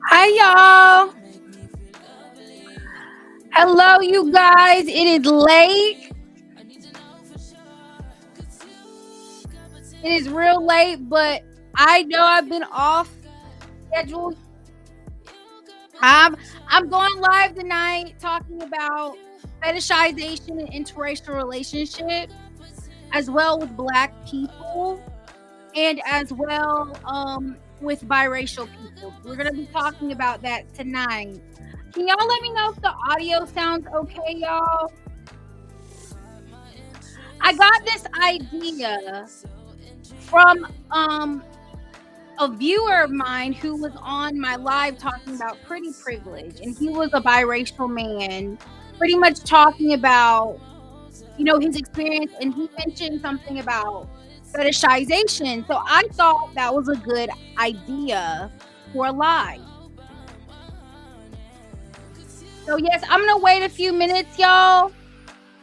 Hi, y'all. Hello, you guys. It is late. It is real late, but I know I've been off schedule. I'm I'm going live tonight talking about fetishization and interracial relationships, as well with Black people, and as well with biracial people. We're gonna be talking about that tonight. Can y'all let me know if the audio sounds okay, y'all? I got this idea from a viewer of mine who was on my live talking about pretty privilege, and he was a biracial man, pretty much talking about his experience, and he mentioned something about fetishization. So I thought that was a good idea for a live. So yes, I'm gonna wait a few minutes, y'all.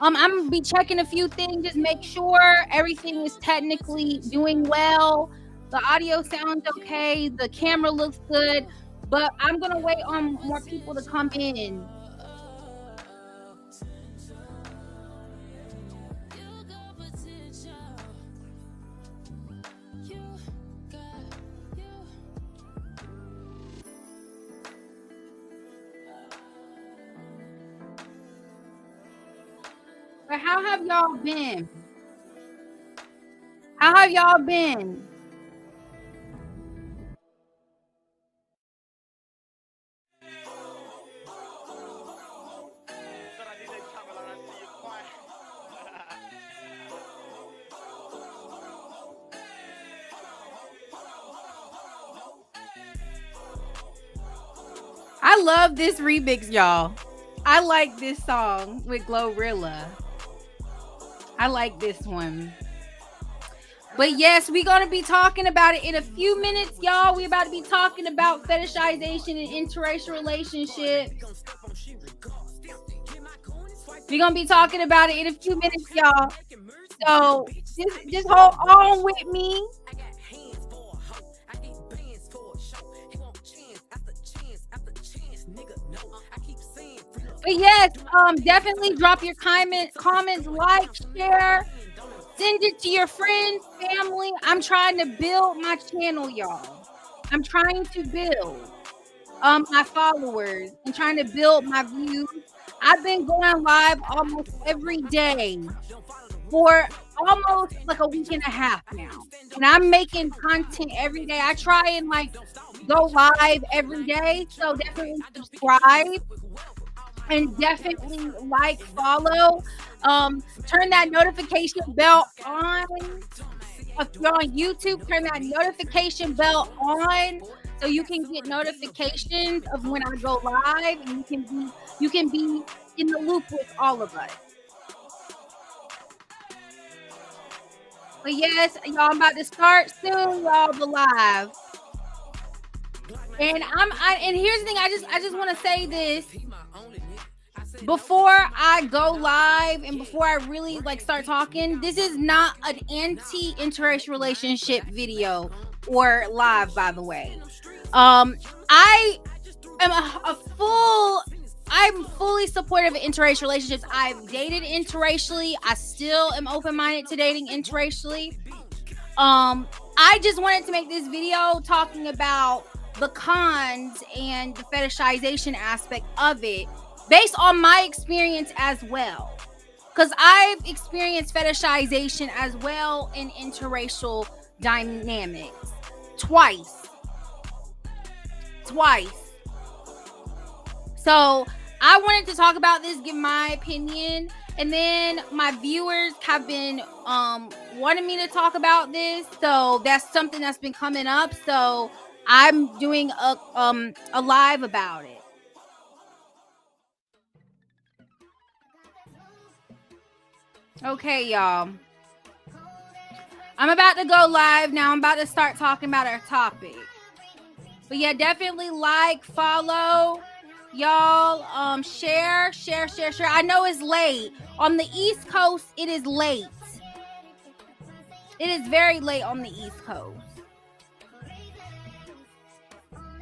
I'm gonna be checking a few things, just make sure everything is technically doing well. The audio sounds okay, the camera looks good, but I'm gonna wait on more people to come in. But how have y'all been? How have y'all been? I love this remix, y'all. I like this song with Glorilla. I like this one. But yes, we're going to be talking about it in a few minutes, y'all. We're about to be talking about fetishization and interracial relationships. We're going to be talking about it in a few minutes, y'all. So just hold on with me. But yes, definitely drop your comments, like, share, send it to your friends, family. I'm trying to build my channel, y'all. I'm trying to build my followers and trying to build my views. I've been going live almost every day for almost like a week and a half now, and I'm making content every day. I try and go live every day, so definitely subscribe and definitely follow, turn that notification bell on. If you're on YouTube, turn that notification bell on so you can get notifications of when I go live, and you can be in the loop with all of us. But yes, y'all, I'm about to start soon, y'all, the live. And and here's the thing, I just want to say this before I go live and before I really start talking. This is not an anti-interracial relationship video or live, by the way. I am I'm fully supportive of interracial relationships. I've dated interracially. I still am open-minded to dating interracially. I just wanted to make this video talking about the cons and the fetishization aspect of it based on my experience as well. Because I've experienced fetishization as well in interracial dynamics. Twice. So I wanted to talk about this, give my opinion, and then my viewers have been wanting me to talk about this, so that's something that's been coming up. So I'm doing a live about it. Okay, y'all. I'm about to go live now. I'm about to start talking about our topic. But yeah, definitely follow, y'all. Share. I know it's late. On the East Coast, it is late. It is very late on the East Coast.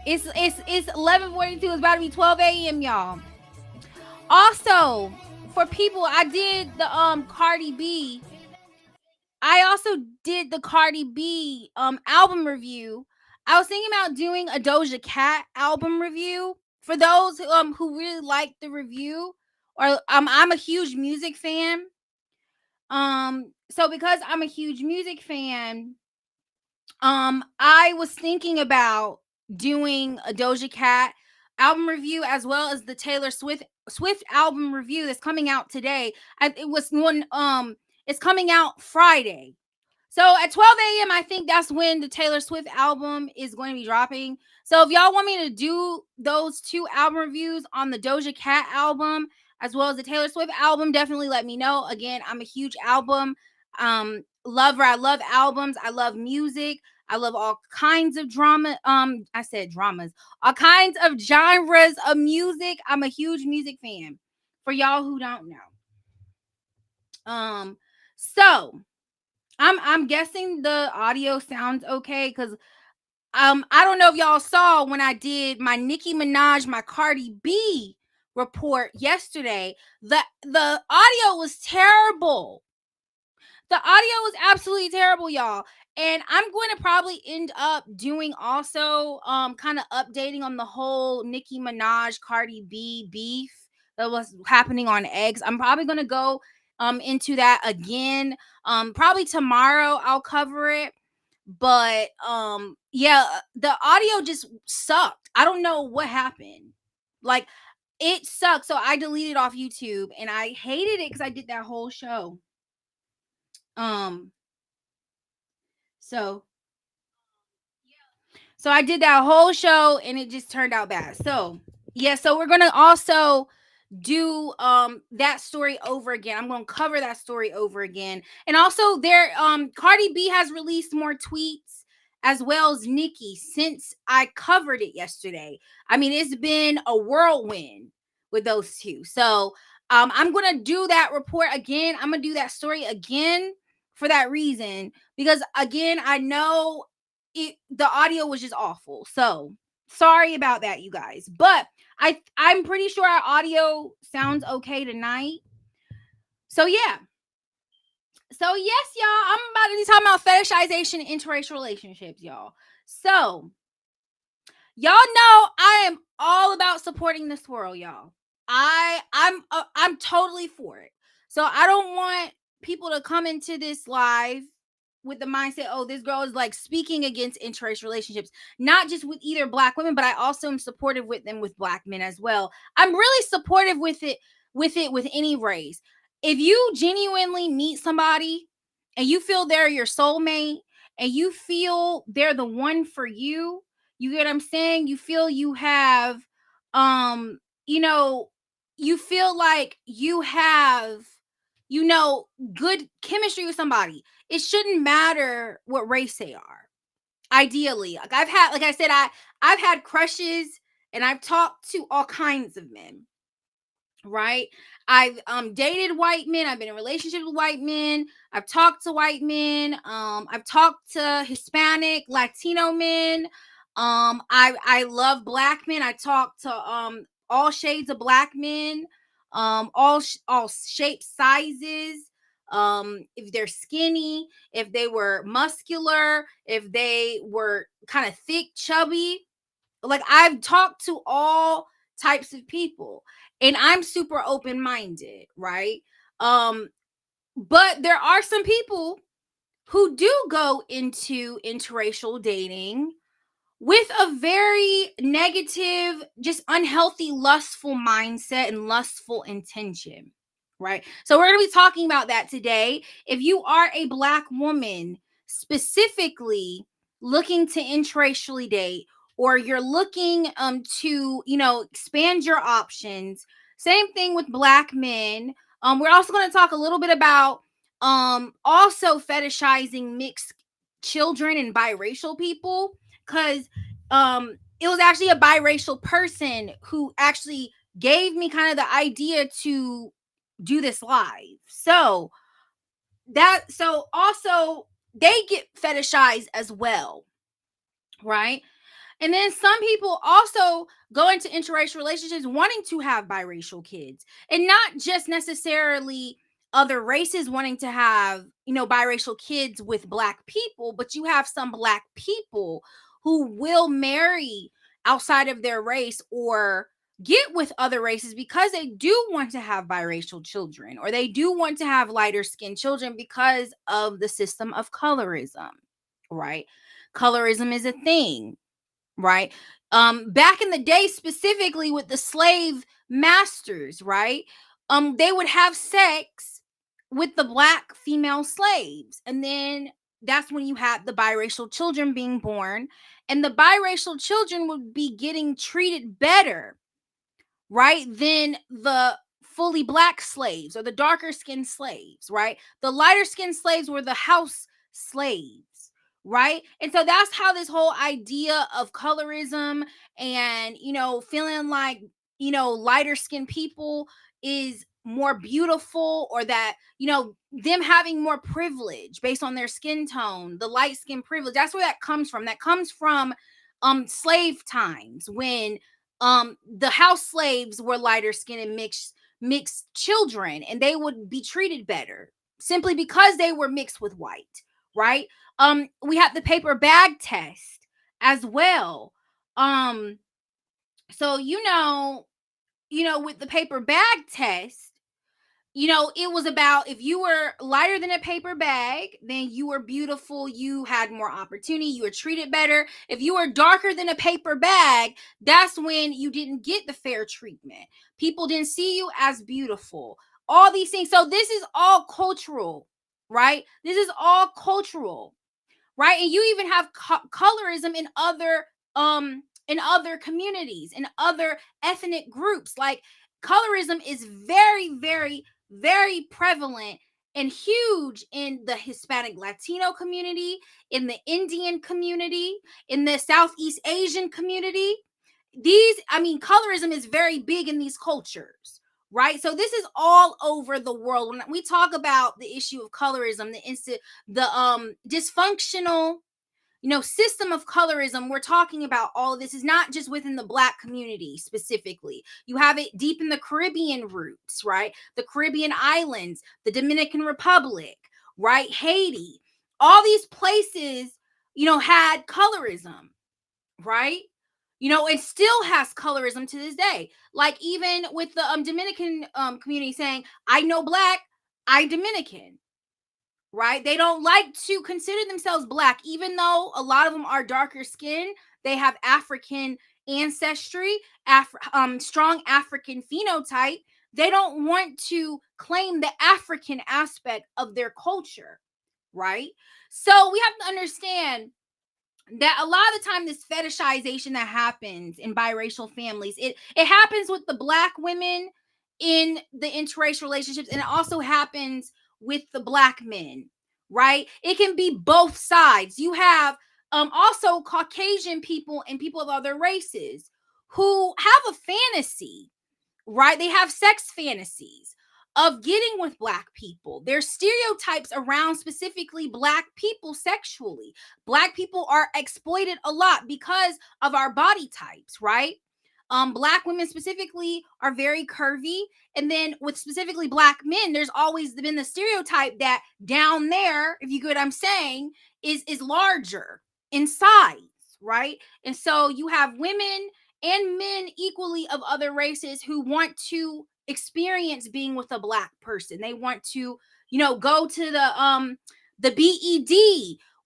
It's 11:42. It's about to be 12 a.m. y'all. Also, for people, I did the Cardi B. I also did the Cardi B album review. I was thinking about doing a Doja Cat album review for those who really like the review, or I'm a huge music fan. So because I'm a huge music fan, I was thinking about doing a Doja Cat album review as well as the Taylor Swift album review that's coming out today. It was one it's coming out Friday. So at 12 a.m., I think that's when the Taylor Swift album is going to be dropping. So if y'all want me to do those two album reviews on the Doja Cat album as well as the Taylor Swift album, definitely let me know. Again, I'm a huge album lover. I love albums. I love music. I love all kinds of drama. I said dramas. All kinds of genres of music. I'm a huge music fan. For y'all who don't know. So I'm guessing the audio sounds okay because I don't know if y'all saw when I did my Nicki Minaj, my Cardi B report yesterday. The audio was terrible. The audio was absolutely terrible, y'all. And I'm going to probably end up doing also kind of updating on the whole Nicki Minaj Cardi B beef that was happening on Eggs. I'm probably going to go into that again. Probably tomorrow I'll cover it. But yeah, the audio just sucked. I don't know what happened. Like it sucked. So I deleted off YouTube and I hated it because I did that whole show. Um, so so I did that whole show and it just turned out bad. So yeah, so we're gonna also do that story over again. I'm gonna cover that story over again. And also there Cardi B has released more tweets as well as Nicki since I covered it yesterday. I mean, it's been a whirlwind with those two. So I'm gonna do that report again. I'm gonna do that story again for that reason because again I know the audio was just awful. So sorry about that, you guys. But I'm pretty sure our audio sounds okay tonight. So yeah. So yes, y'all. I'm about to be talking about fetishization and interracial relationships, y'all. So y'all know I am all about supporting the swirl, y'all. I'm totally for it. So I don't want people to come into this live with the mindset, oh, this girl is like speaking against interracial relationships, not just with either black women, but I also am supportive with them with black men as well. I'm really supportive with any race. If you genuinely meet somebody and you feel they're your soulmate and you feel they're the one for you, you get what I'm saying? You feel you have you know, you feel like you have good chemistry with somebody. It shouldn't matter what race they are. Ideally, like I said, I've had crushes and I've talked to all kinds of men. Right? I've dated white men. I've been in relationships with white men. I've talked to white men. I've talked to Hispanic, Latino men. I love black men. I talk to all shades of black men. All shapes, sizes. If they're skinny, if they were muscular, if they were kind of thick, chubby. Like I've talked to all types of people and I'm super open-minded, right? But there are some people who do go into interracial dating with a very negative, just unhealthy, lustful mindset and lustful intention, right? So we're going to be talking about that today. If you are a black woman specifically looking to interracially date, or you're looking to expand your options, same thing with black men. We're also going to talk a little bit about also fetishizing mixed children and biracial people, because it was actually a biracial person who actually gave me kind of the idea to do this live. So also they get fetishized as well, right? And then some people also go into interracial relationships wanting to have biracial kids, and not just necessarily other races wanting to have, biracial kids with black people, but you have some black people who will marry outside of their race or get with other races because they do want to have biracial children, or they do want to have lighter skinned children because of the system of colorism, right? Colorism is a thing, right? Back in the day, specifically with the slave masters, right? They would have sex with the black female slaves, and then that's when you had the biracial children being born, and the biracial children would be getting treated better, right, than the fully black slaves or the darker skinned slaves, right? The lighter skinned slaves were the house slaves, right? And so that's how this whole idea of colorism and, feeling like, lighter skinned people is more beautiful, or that, them having more privilege based on their skin tone, the light skin privilege, that's where that comes from. That comes from slave times, when the house slaves were lighter skinned and mixed children, and they would be treated better simply because they were mixed with white, right? We have the paper bag test as well. So with the paper bag test, it was about, if you were lighter than a paper bag, then you were beautiful, you had more opportunity, you were treated better. If you were darker than a paper bag, that's when you didn't get the fair treatment. People didn't see you as beautiful. All these things. So this is all cultural, right? This is all cultural, right? And you even have colorism in other communities, in other ethnic groups. Like, colorism is very, very, very prevalent and huge in the Hispanic Latino community, in the Indian community, in the Southeast Asian community. Colorism is very big in these cultures, right? So this is all over the world. When we talk about the issue of colorism, the dysfunctional, system of colorism, we're talking about all of this is not just within the black community specifically. You have it deep in the Caribbean roots, right? The Caribbean islands, the Dominican Republic, right? Haiti, all these places, had colorism, right? It still has colorism to this day. Like, even with the Dominican community saying, I know black, I Dominican, right? They don't like to consider themselves black, even though a lot of them are darker skin. They have African ancestry, strong African phenotype. They don't want to claim the African aspect of their culture, right? So we have to understand that a lot of the time, this fetishization that happens in biracial families, it happens with the black women in the interracial relationships, and it also happens with the black men, right? It can be both sides. You have also Caucasian people and people of other races who have a fantasy, right? They have sex fantasies of getting with black people. There's stereotypes around specifically black people sexually. Black people are exploited a lot because of our body types, right? Black women specifically are very curvy. And then with specifically black men, there's always been the stereotype that down there, if you get what I'm saying, is larger in size, right? And so you have women and men equally of other races who want to experience being with a black person. They want to, go to the BED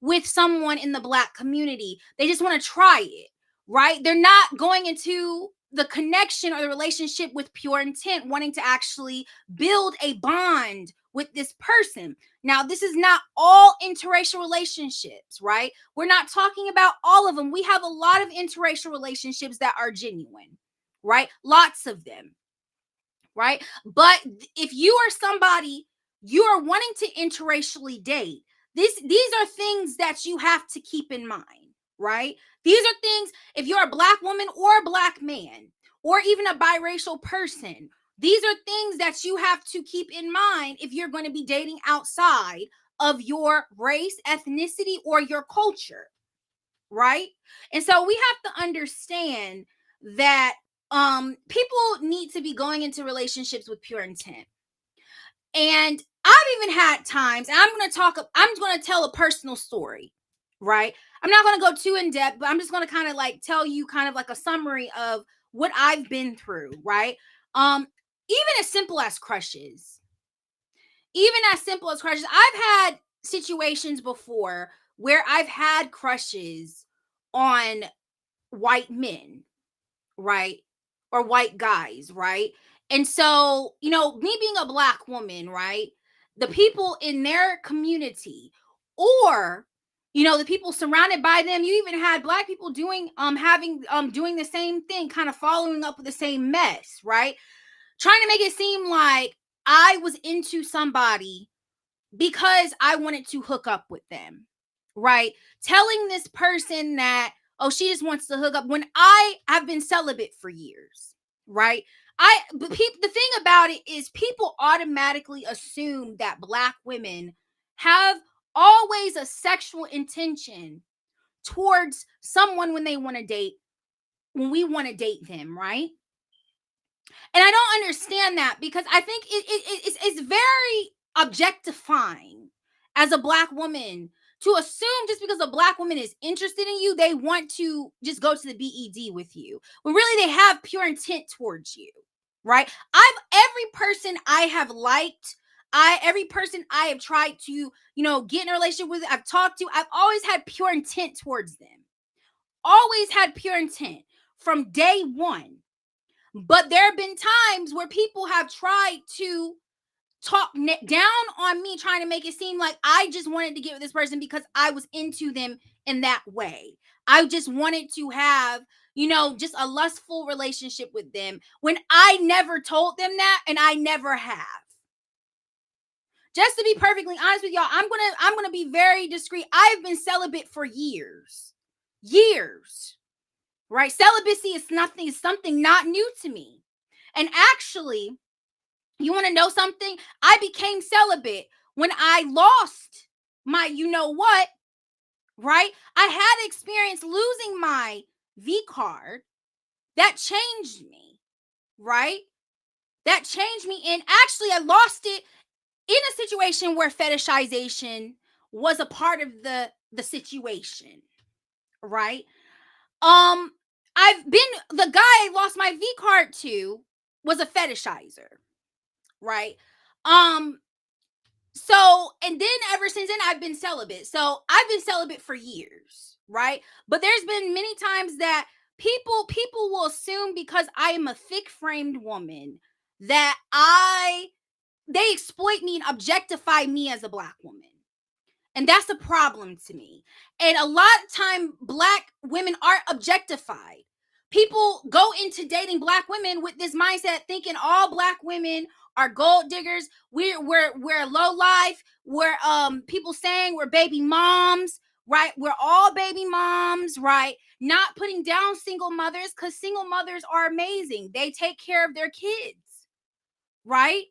with someone in the black community. They just want to try it, right? They're not going into the connection or the relationship with pure intent, wanting to actually build a bond with this person. Now, this is not all interracial relationships, right? We're not talking about all of them. We have a lot of interracial relationships that are genuine, right? Lots of them, right? But if you are somebody, you are wanting to interracially date, these are things that you have to keep in mind, right? These are things, if you're a black woman or a black man, or even a biracial person, these are things that you have to keep in mind if you're going to be dating outside of your race, ethnicity, or your culture. right? And so we have to understand that people need to be going into relationships with pure intent. And I've even had times, and I'm going to tell a personal story, right? I'm not going to go too in depth, but I'm just going to kind of like tell you kind of like a summary of what I've been through, right? Even as simple as crushes. Even as simple as crushes. I've had situations before where I've had crushes on white men, right? Or white guys, right? And so, me being a black woman, right? The people in their community or the people surrounded by them, you even had black people doing the same thing, kind of following up with the same mess, right? Trying to make it seem like I was into somebody because I wanted to hook up with them, right? Telling this person that, oh, she just wants to hook up when I have been celibate for years, right? The thing about it is people automatically assume that black women have always a sexual intention towards someone when we want to date them, right? And I don't understand that because I think it's very objectifying as a black woman to assume just because a black woman is interested in you, they want to just go to the BED with you. When really they have pure intent towards you, right? Every person I have liked, every person I have tried to, get in a relationship with, I've talked to, I've always had pure intent towards them. Always had pure intent from day one. But there have been times where people have tried to talk down on me, trying to make it seem like I just wanted to get with this person because I was into them in that way. I just wanted to have, just a lustful relationship with them when I never told them that and I never have. Just to be perfectly honest with y'all, I'm gonna be very discreet. I've been celibate for years. Years. Right? Celibacy is something not new to me. And actually, you want to know something? I became celibate when I lost my you know what, right? I had experience losing my V card. That changed me, right? That changed me. And actually, I lost it in a situation where fetishization was a part of the situation, right? Um, the guy I lost my V card to was a fetishizer, right? Um, so and then ever since then I've been celibate. So I've been celibate for years, right? But there's been many times that people will assume because I am a thick-framed woman that they exploit me and objectify me as a black woman. And that's a problem to me. And a lot of time black women are objectified. People go into dating black women with this mindset thinking all black women are gold diggers. We're low life. We're people saying we're baby moms, right? We're all baby moms, right? Not putting down single mothers because single mothers are amazing. They take care of their kids, right?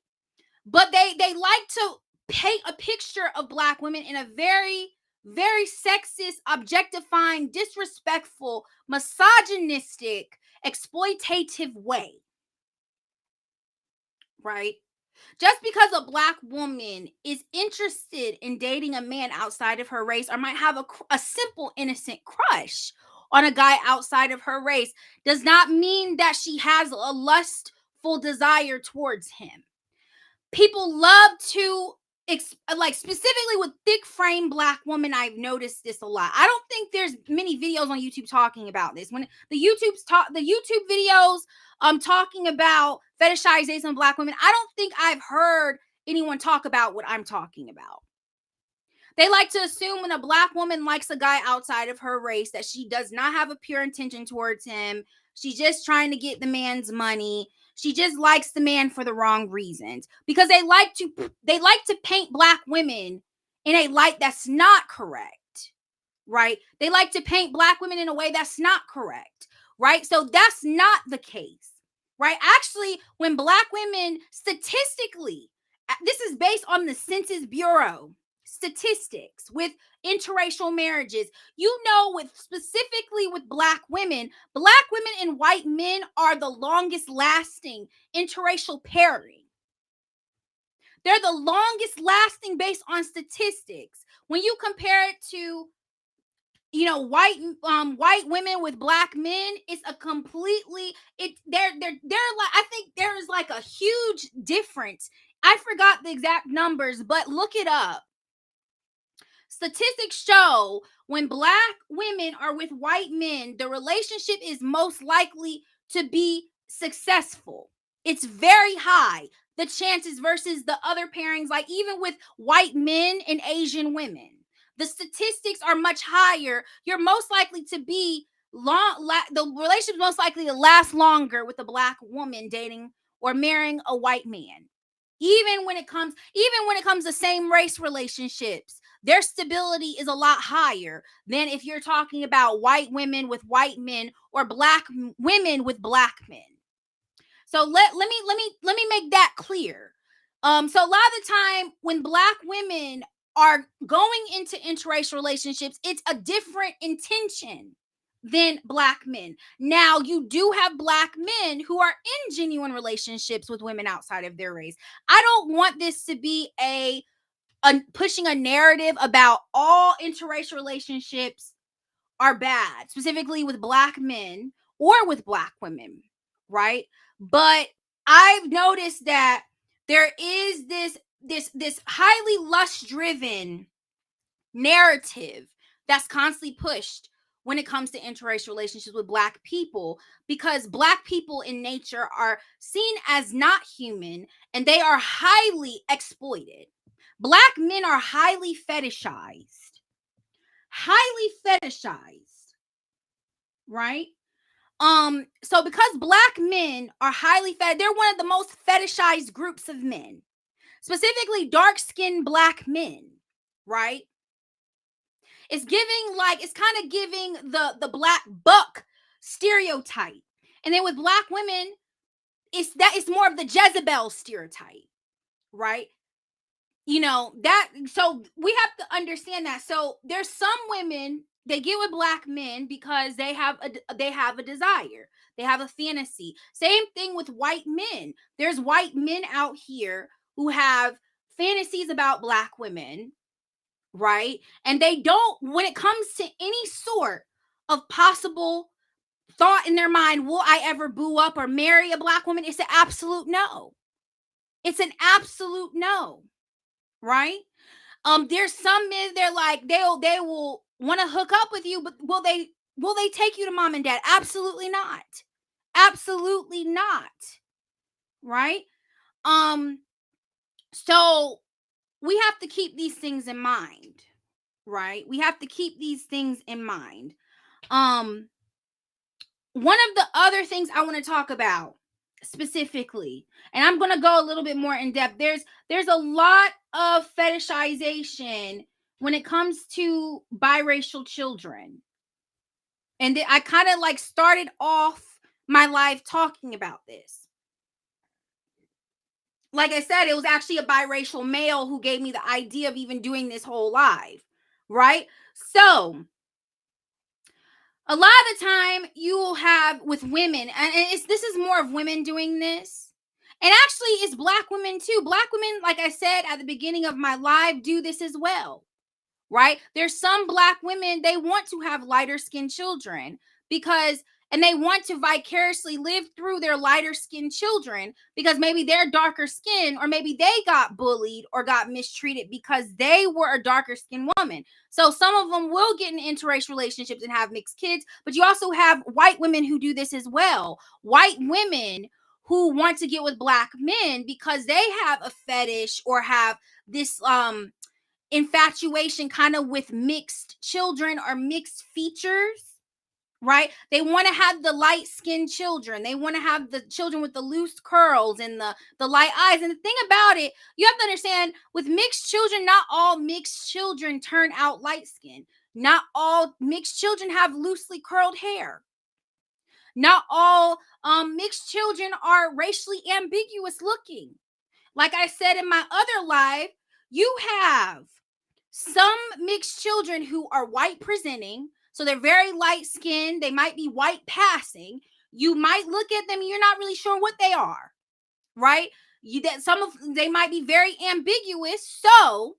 But they like to paint a picture of black women in a very very sexist, objectifying, disrespectful, misogynistic, exploitative way, right? Just because a black woman is interested in dating a man outside of her race or might have a simple innocent crush on a guy outside of her race does not mean that she has a lustful desire towards him. People love to like specifically with thick frame black women. I've noticed this a lot. I don't think there's many videos on YouTube talking about this. When the YouTube videos talking about fetishization of black women, I don't think I've heard anyone talk about what I'm talking about. They like to assume when a black woman likes a guy outside of her race that she does not have a pure intention towards him. She's just trying to get the man's money. She just likes the man for the wrong reasons because they like to paint black women in a light that's not correct, right? They like to paint black women in a way that's not correct, right? So that's not the case, right? Actually, when black women statistically, this is based on the Census Bureau. statistics with interracial marriages. You know, with specifically with black women and white men are the longest lasting interracial pairing. They're the longest lasting based on statistics. When you compare it to, white women with black men, it's a completely they're like, I think there is like a huge difference. I forgot the exact numbers, but look it up. Statistics show when black women are with white men, the relationship is most likely to be successful. It's very high, the chances versus the other pairings, like even with white men and Asian women. The statistics are much higher. You're most likely to be the relationship is most likely to last longer with a black woman dating or marrying a white man. Even when it comes to same race relationships, their stability is a lot higher than if you're talking about white women with white men or black women with black men. So let me make that clear. So a lot of the time when black women are going into interracial relationships, it's a different intention than black men. Now, you do have black men who are in genuine relationships with women outside of their race. I don't want this to be a pushing a narrative about all interracial relationships are bad, specifically with black men or with black women, right? But I've noticed that there is this highly lust driven narrative that's constantly pushed when it comes to interracial relationships with black people, because black people in nature are seen as not human and they are highly exploited. Black men are highly fetishized. Highly fetishized, right? So because black men are they're one of the most fetishized groups of men, specifically dark-skinned black men, right? It's kind of giving the black buck stereotype. And then with black women, it's more of the Jezebel stereotype, right? So we have to understand that. So there's some women, they get with black men because they have a desire, they have a fantasy. Same thing with white men. There's white men out here who have fantasies about black women, right? And they don't, when it comes to any sort of possible thought in their mind, will I ever boo up or marry a black woman? It's an absolute no. It's an absolute no, right? There's some men, they're like, they will want to hook up with you, but will they take you to mom and dad? Absolutely not. Absolutely not. Right? So we have to keep these things in mind, right? We have to keep these things in mind. One of the other things I want to talk about specifically, and I'm going to go a little bit more in depth. There's a lot of fetishization when it comes to biracial children. And I kind of like started off my life talking about this. Like I said, it was actually a biracial male who gave me the idea of even doing this whole live, right? So a lot of the time you'll have with women, and this is more of women doing this. And actually, it's black women too. Black women, like I said at the beginning of my live, do this as well, right? There's some black women, they want to have lighter skinned children and they want to vicariously live through their lighter skinned children because maybe they're darker skin, or maybe they got bullied or got mistreated because they were a darker skinned woman. So some of them will get in interracial relationships and have mixed kids, but you also have white women who do this as well. White women who want to get with black men because they have a fetish or have this infatuation kind of with mixed children or mixed features, right? They want to have the light-skinned children. They want to have the children with the loose curls and the light eyes. And the thing about it, you have to understand, with mixed children, not all mixed children turn out light-skinned. Not all mixed children have loosely curled hair. Not all mixed children are racially ambiguous looking. Like I said in my other live, you have some mixed children who are white presenting, so they're very light skinned, they might be white passing. You might look at them and you're not really sure what they are, right? You that some of they might be very ambiguous, so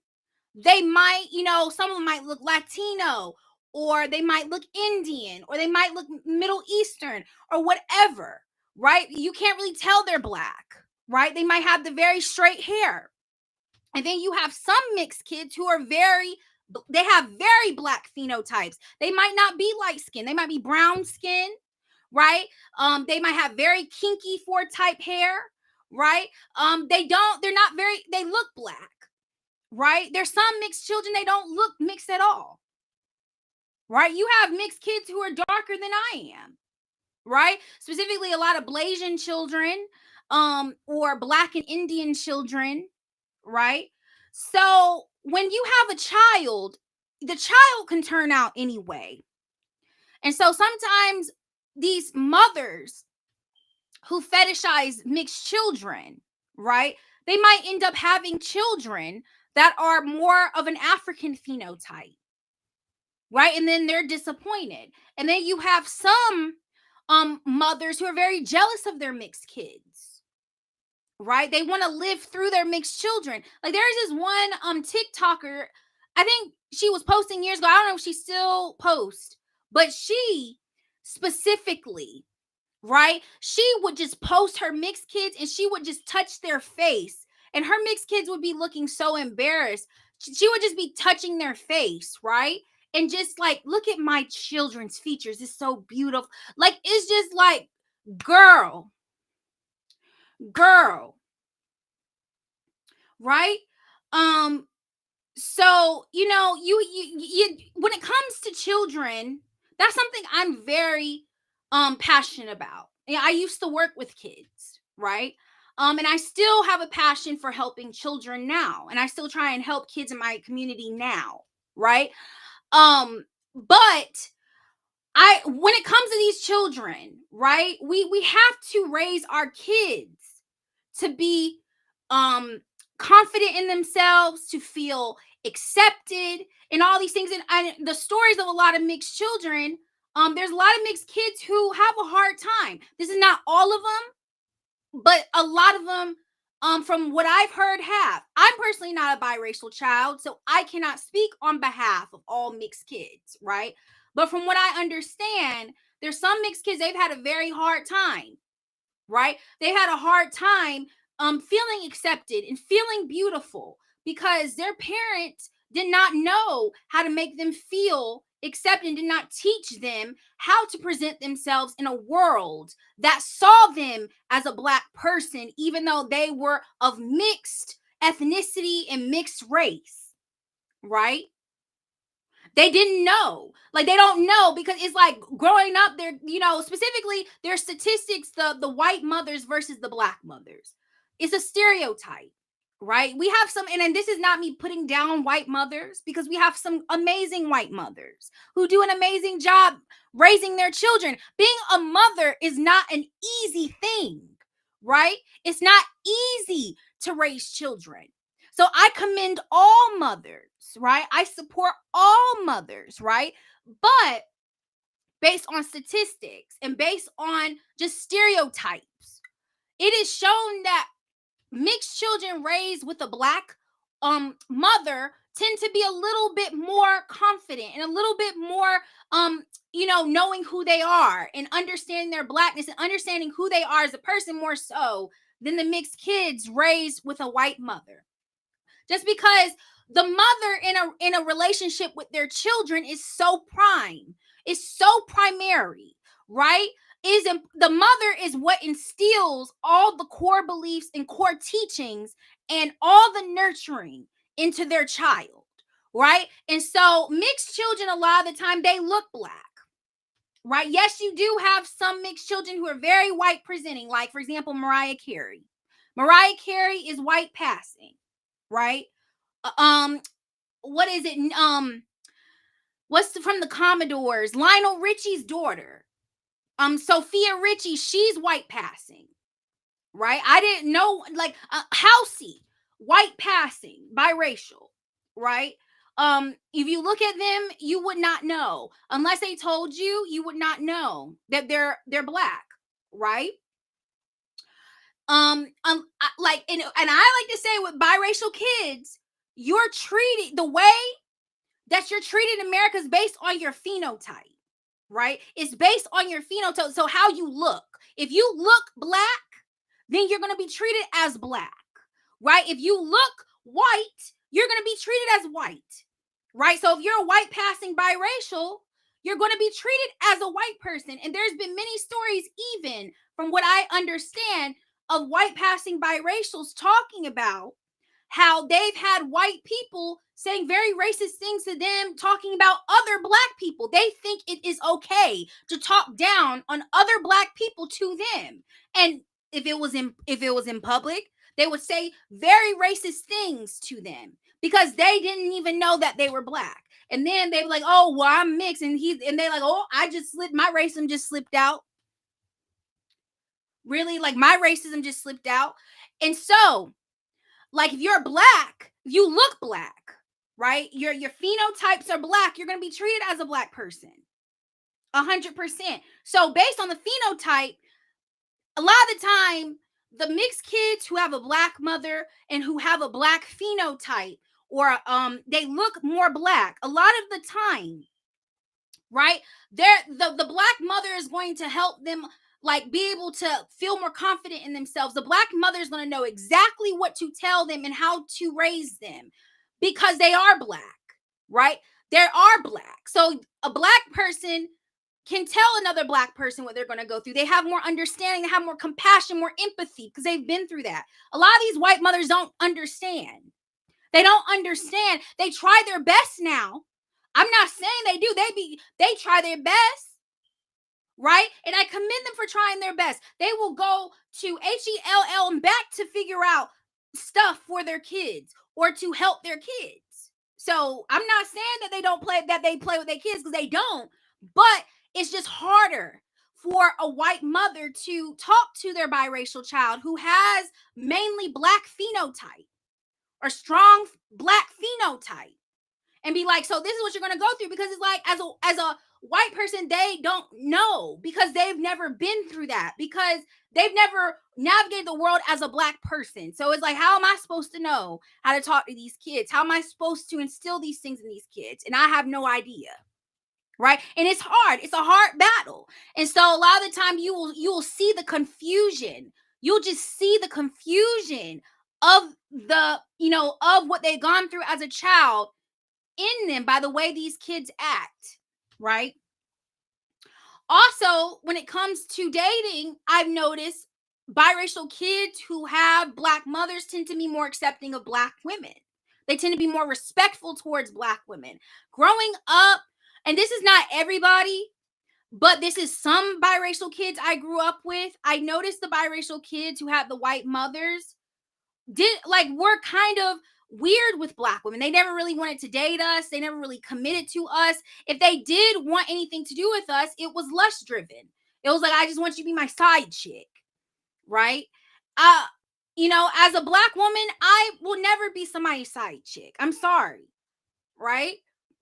they might, some of them might look Latino, or they might look Indian, or they might look Middle Eastern, or whatever, right? You can't really tell they're black, right? They might have the very straight hair. And then you have some mixed kids who are they have very black phenotypes. They might not be light skin, they might be brown skin, right? They might have very kinky four type hair, right? They're not very, they look black, right? There's some mixed children, they don't look mixed at all, right? You have mixed kids who are darker than I am, right? Specifically, a lot of Blasian children, or black and Indian children, right? So when you have a child, the child can turn out anyway. And so sometimes these mothers who fetishize mixed children, right? They might end up having children that are more of an African phenotype, right? And then they're disappointed. And then you have some mothers who are very jealous of their mixed kids, right? They want to live through their mixed children. Like there's this one TikToker, I think she was posting years ago. I don't know if she still posts, but she specifically, right? She would just post her mixed kids and she would just touch their face. And her mixed kids would be looking so embarrassed. She would just be touching their face, right? And just like, look at my children's features. It's so beautiful. Like, it's just like, girl, girl, right? So you when it comes to children, that's something I'm very passionate about. Yeah, I used to work with kids, right? And I still have a passion for helping children now, and I still try and help kids in my community now, right? But I when it comes to these children, right? We have to raise our kids to be um confident in themselves, to feel accepted, and all these things. And the stories of a lot of mixed children, there's a lot of mixed kids who have a hard time. This is not all of them, but a lot of them, from what I've heard, have. I'm personally not a biracial child, so I cannot speak on behalf of all mixed kids, right? But from what I understand, there's some mixed kids, they've had a very hard time, right? They had a hard time feeling accepted and feeling beautiful because their parents did not know how to make them feel accepted and did not teach them how to present themselves in a world that saw them as a black person, even though they were of mixed ethnicity and mixed race, right? They didn't know. Like they don't know because it's like growing up there, specifically there's statistics, the white mothers versus the black mothers. It's a stereotype, right? We have some, and this is not me putting down white mothers, because we have some amazing white mothers who do an amazing job raising their children. Being a mother is not an easy thing, right? It's not easy to raise children. So I commend all mothers, right? I support all mothers, right? But based on statistics and based on just stereotypes, it is shown that mixed children raised with a black mother tend to be a little bit more confident and a little bit more knowing who they are and understanding their blackness and understanding who they are as a person more so than the mixed kids raised with a white mother. Just because the mother in a relationship with their children is so prime, is so primary, right? The mother is what instills all the core beliefs and core teachings and all the nurturing into their child, right? And so mixed children, a lot of the time, they look black, right? Yes, you do have some mixed children who are very white presenting, like for example Mariah Carey. Mariah Carey is white passing, right? What is it? From the Commodores? Lionel Richie's daughter, Sophia Richie, she's white passing, right? I didn't know, like Housey, white passing, biracial, right? If you look at them, you would not know. Unless they told you, you would not know that they're black, right? Like, and I like to say with biracial kids, you're treated the way that you're treated in America is based on your phenotype, right? It's based on your phenotype. So how you look. If you look black, then you're going to be treated as black, right? If you look white, you're going to be treated as white, right? So if you're a white passing biracial, you're going to be treated as a white person. And there's been many stories, even from what I understand, of white passing biracials talking about how they've had white people saying very racist things to them, talking about other black people. They think it is okay to talk down on other black people to them. And if it was in public, they would say very racist things to them because they didn't even know that they were black. And then they were like, "Oh, well, I'm mixed," and they're like, "Oh, I just slipped, my racism just slipped out." Really, like my racism just slipped out. And so, like, if you're black, you look black, right? Your phenotypes are black. You're going to be treated as a black person, 100%. So based on the phenotype, a lot of the time, the mixed kids who have a black mother and who have a black phenotype, or they look more black. A lot of the time, right? The black mother is going to help them, like, be able to feel more confident in themselves. The black mother is going to know exactly what to tell them and how to raise them because they are black, right? They are black. So a black person can tell another black person what they're going to go through. They have more understanding, they have more compassion, more empathy because they've been through that. A lot of these white mothers don't understand. They don't understand. They try their best now. I'm not saying they do. They try their best, right? And I commend them for trying their best. They will go to HELL and back to figure out stuff for their kids or to help their kids. So I'm not saying that they play with their kids, because they don't, but it's just harder for a white mother to talk to their biracial child who has mainly black phenotype or strong black phenotype, and be like, so this is what you're going to go through, because it's like, as a white person, they don't know because they've never been through that, because they've never navigated the world as a black person. So it's like, how am I supposed to know how to talk to these kids? How am I supposed to instill these things in these kids? And I have no idea. Right. And it's hard. It's a hard battle. And so a lot of the time you will see the confusion. You'll just see the confusion of of what they've gone through as a child in them by the way these kids act, right? Also, when it comes to dating, I've noticed biracial kids who have black mothers tend to be more accepting of black women. They tend to be more respectful towards black women. Growing up, and this is not everybody, but this is some biracial kids I grew up with. I noticed the biracial kids who had the white mothers were kind of weird with black women. They never really wanted to date us. They never really committed to us. If they did want anything to do with us, it was lust driven. It was like, I just want you to be my side chick, right? As a black woman, I will never be somebody's side chick. I'm sorry, right?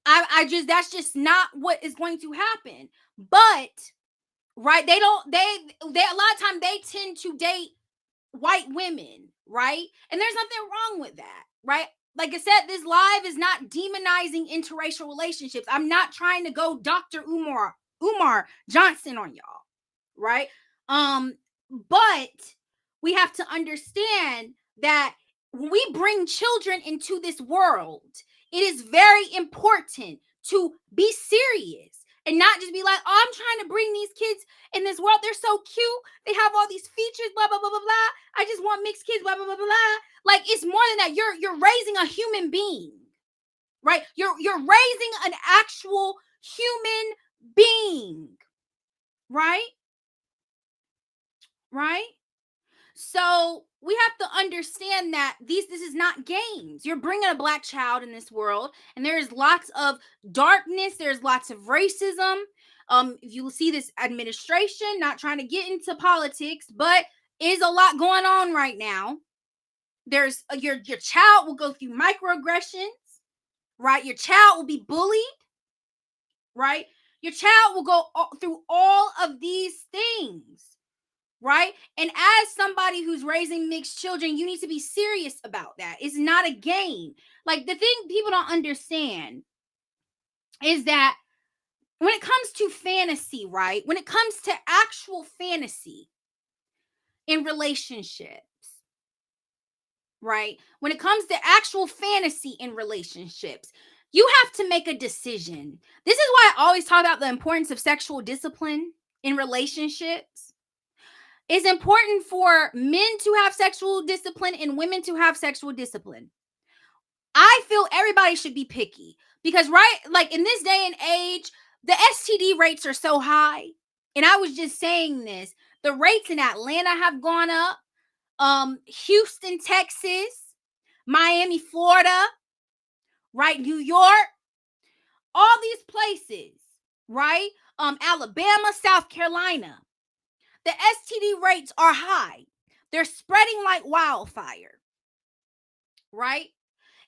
That's just not what is going to happen. But right, they a lot of time they tend to date white women, right? And there's nothing wrong with that, right? Like I said, this live is not demonizing interracial relationships. I'm not trying to go Dr. Umar Johnson on y'all, right? But we have to understand that when we bring children into this world, it is very important to be serious and not just be like, oh, I'm trying to bring these kids in this world. They're so cute. They have all these features, blah, blah, blah, blah, blah. I just want mixed kids, blah, blah, blah, blah. Like, it's more than that. You're raising a human being, right? You're raising an actual human being, right? Right? So we have to understand that this is not games. You're bringing a black child in this world, and there's lots of darkness. There's lots of racism. You see this administration, not trying to get into politics, but is a lot going on right now. There's your child will go through microaggressions, right? Your child will be bullied, right? Your child will go through all of these things, right? And as somebody who's raising mixed children, you need to be serious about that. It's not a game. Like, the thing people don't understand is that when it comes to fantasy, right? When it comes to actual fantasy in relationships, right? When it comes to actual fantasy in relationships, you have to make a decision. This is why I always talk about the importance of sexual discipline in relationships. It's important for men to have sexual discipline and women to have sexual discipline. I feel everybody should be picky because, right, like in this day and age, the STD rates are so high. And I was just saying this, the rates in Atlanta have gone up, Houston, Texas, Miami, Florida, right, New York, all these places, right? Alabama, South Carolina. The STD rates are high. They're spreading like wildfire, right?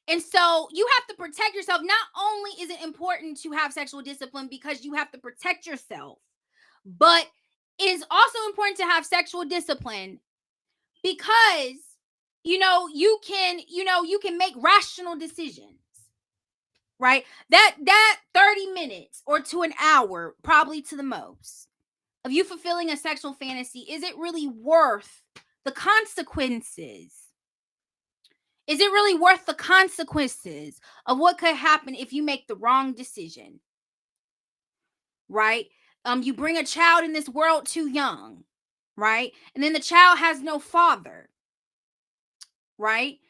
And so you have to protect yourself. Not only is it important to have sexual discipline because you have to protect yourself, but it is also important to have sexual discipline because you can make rational decisions, right? That 30 minutes or to an hour, probably to the most, of you fulfilling a sexual fantasy, is it really worth the consequences? Is it really worth the consequences of what could happen if you make the wrong decision? Right? You bring a child in this world too young, right? And then the child has no father, right?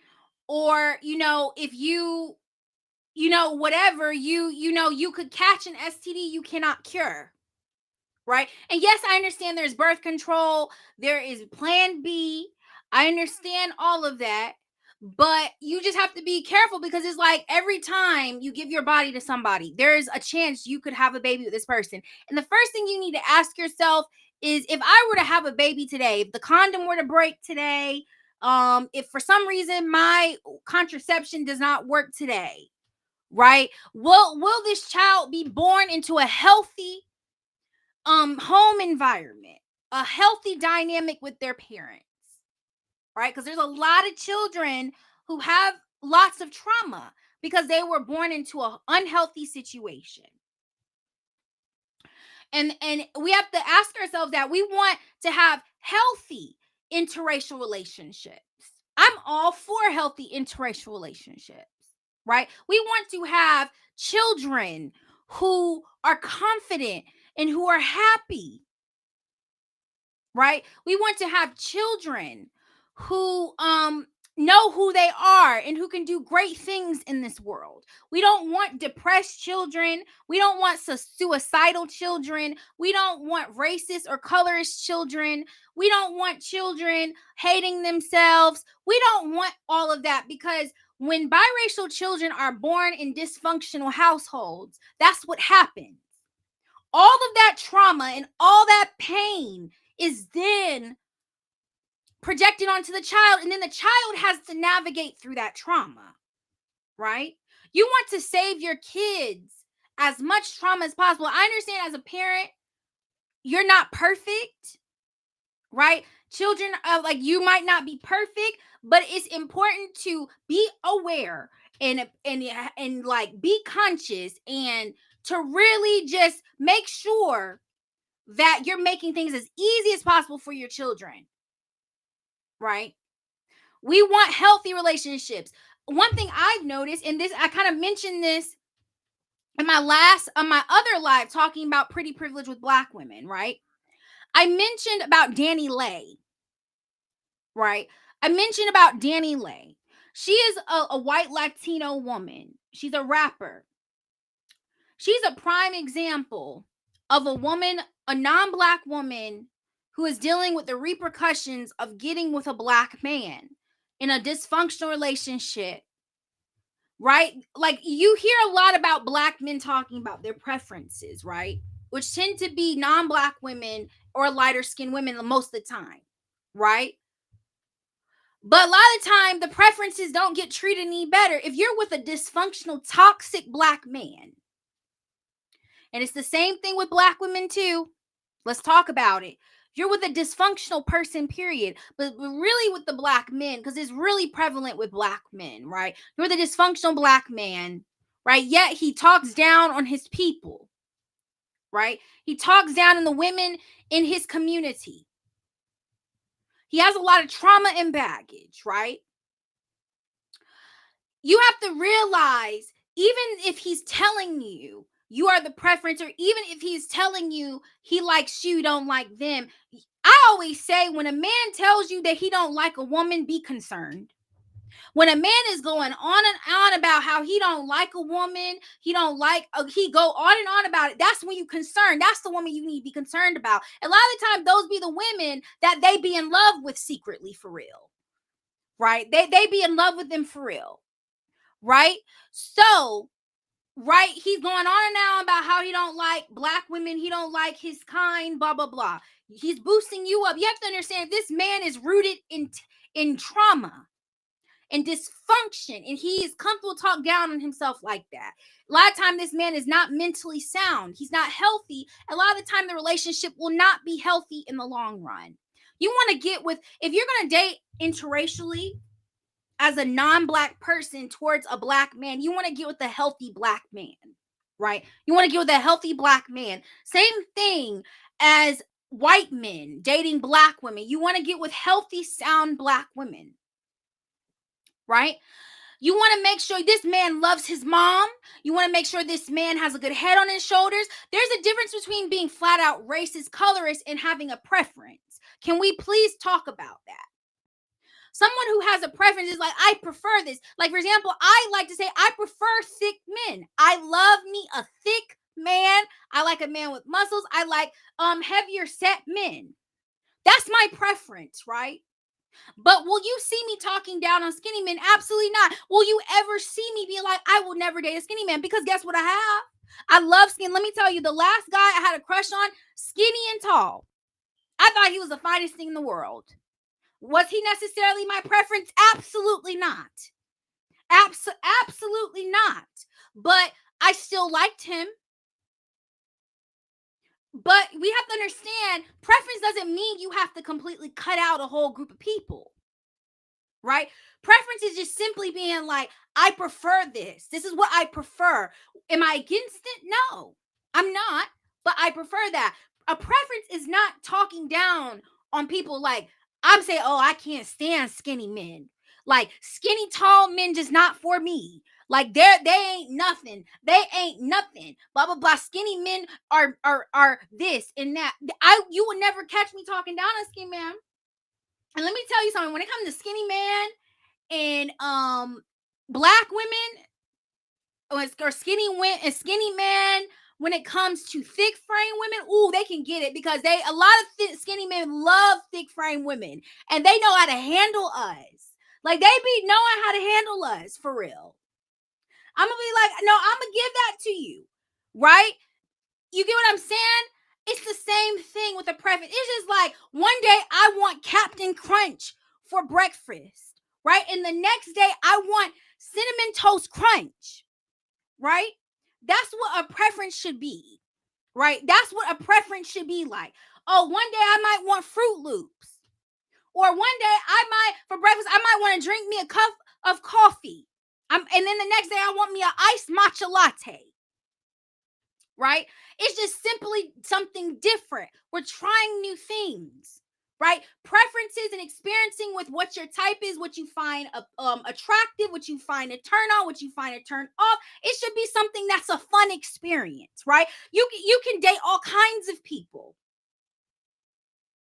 Or, if whatever, you could catch an STD you cannot cure. Right? And yes, I understand there's birth control, there is plan B. I understand all of that. But you just have to be careful because it's like every time you give your body to somebody, there's a chance you could have a baby with this person. And the first thing you need to ask yourself is, if I were to have a baby today, if the condom were to break today, if for some reason my contraception does not work today, right? Will this child be born into a healthy home environment, a healthy dynamic with their parents, right? Because there's a lot of children who have lots of trauma because they were born into an unhealthy situation. And we have to ask ourselves that we want to have healthy interracial relationships. I'm all for healthy interracial relationships, right? We want to have children who are confident and who are happy, right? We want to have children who know who they are and who can do great things in this world. We don't want depressed children. We don't want suicidal children. We don't want racist or colorist children. We don't want children hating themselves. We don't want all of that, because when biracial children are born in dysfunctional households, that's what happens. All of that trauma and all that pain is then projected onto the child, and then the child has to navigate through that trauma, right? You want to save your kids as much trauma as possible. I understand as a parent, you're not perfect, right? Children, like, you might not be perfect, but it's important to be aware and like be conscious and to really just make sure that you're making things as easy as possible for your children, right? We want healthy relationships. One thing I've noticed, and this, I kind of mentioned this in my other live talking about pretty privilege with Black women, right? I mentioned about Danny Lay, right? I mentioned about Danny Lay. She is a white Latino woman. She's a rapper. She's a prime example of a woman, a non-Black woman, who is dealing with the repercussions of getting with a Black man in a dysfunctional relationship, right? Like, you hear a lot about Black men talking about their preferences, right? Which tend to be non-Black women or lighter skinned women most of the time, right? But a lot of the time, the preferences don't get treated any better. If you're with a dysfunctional, toxic black man, and it's the same thing with black women too. Let's talk about it. You're with a dysfunctional person, period. But really with the black men, because it's really prevalent with black men, right? You're with a dysfunctional black man, right? Yet he talks down on his people, right? He talks down on the women in his community. He has a lot of trauma and baggage, right? You have to realize, even if he's telling you you are the preference, or even if he's telling you he likes you, don't like them, I always say, when a man tells you that he don't like a woman, be concerned. When a man is going on and on about how he don't like a woman, he don't like, he go on and on about it, that's when you concerned. That's the woman you need to be concerned about. A lot of the time, those be the women that they be in love with secretly, for real, right? They be in love with them for real, right? So, right, he's going on and on about how he don't like black women, he don't like his kind, blah blah blah. He's boosting you up. You have to understand, this man is rooted in trauma and dysfunction, and he is comfortable to talk down on himself like that. A lot of time, this man is not mentally sound. He's not healthy. A lot of the time, the relationship will not be healthy in the long run. You want to get with, if you're going to date interracially, as a non-black person towards a black man, you want to get with a healthy black man, right? You want to get with a healthy black man. Same thing as white men dating black women. You want to get with healthy, sound black women, right? You want to make sure this man loves his mom. You want to make sure this man has a good head on his shoulders. There's a difference between being flat out racist, colorist, and having a preference. Can we please talk about that? Someone who has a preference is like, I prefer this. Like, for example, I like to say, I prefer thick men. I love me a thick man. I like a man with muscles. I like heavier set men. That's my preference, right? But will you see me talking down on skinny men? Absolutely not. Will you ever see me be like, I will never date a skinny man? Because guess what I have? I love skin. Let me tell you, the last guy I had a crush on, skinny and tall. I thought he was the finest thing in the world. Was he necessarily my preference? Absolutely not. Absolutely not. But I still liked him. But we have to understand, preference doesn't mean you have to completely cut out a whole group of people, right? Preference is just simply being like, I prefer this. This is what I prefer. Am I against it? No, I'm not. But I prefer that. A preference is not talking down on people like, I'm saying, oh, I can't stand skinny men. Like, skinny tall men just not for me. Like, they ain't nothing. They ain't nothing. Blah blah blah. Skinny men are this and that. You would never catch me talking down on skinny man. And let me tell you something. When it comes to skinny man and black women, or skinny man, when it comes to thick frame women, ooh, they can get it, because a lot of skinny men love thick frame women, and they know how to handle us. Like, they be knowing how to handle us for real. I'm gonna be like, no, I'm gonna give that to you, right? You get what I'm saying? It's the same thing with the preference. It's just like, one day I want Captain Crunch for breakfast, right? And the next day I want Cinnamon Toast Crunch, right? That's what a preference should be, right? That's what a preference should be like. Oh, one day I might want Fruit Loops. Or one day for breakfast, I might want to drink me a cup of coffee. And then the next day I want me an iced matcha latte. Right? It's just simply something different. We're trying new things, right? Preferences and experiencing with what your type is, what you find attractive, what you find a turn on, what you find a turn off. It should be something that's a fun experience, right? You can date all kinds of people,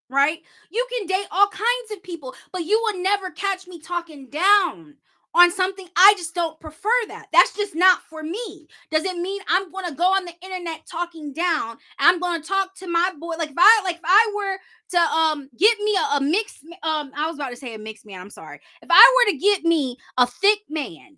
right? You can date all kinds of people, but you will never catch me talking down on something. I just don't prefer that. That's just not for me. Doesn't mean I'm going to go on the internet talking down. I'm going to talk to my boy. Like, if I were to get me a mixed I was about to say a mixed man. I'm sorry. If I were to get me a thick man,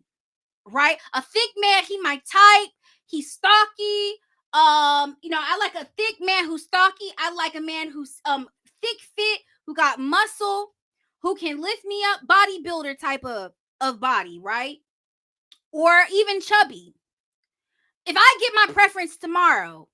right? A thick man, he my type. He's stocky. I like a thick man who's stocky. I like a man who's thick fit, who got muscle, who can lift me up, bodybuilder type of body, right? Or even chubby. If I get my preference tomorrow,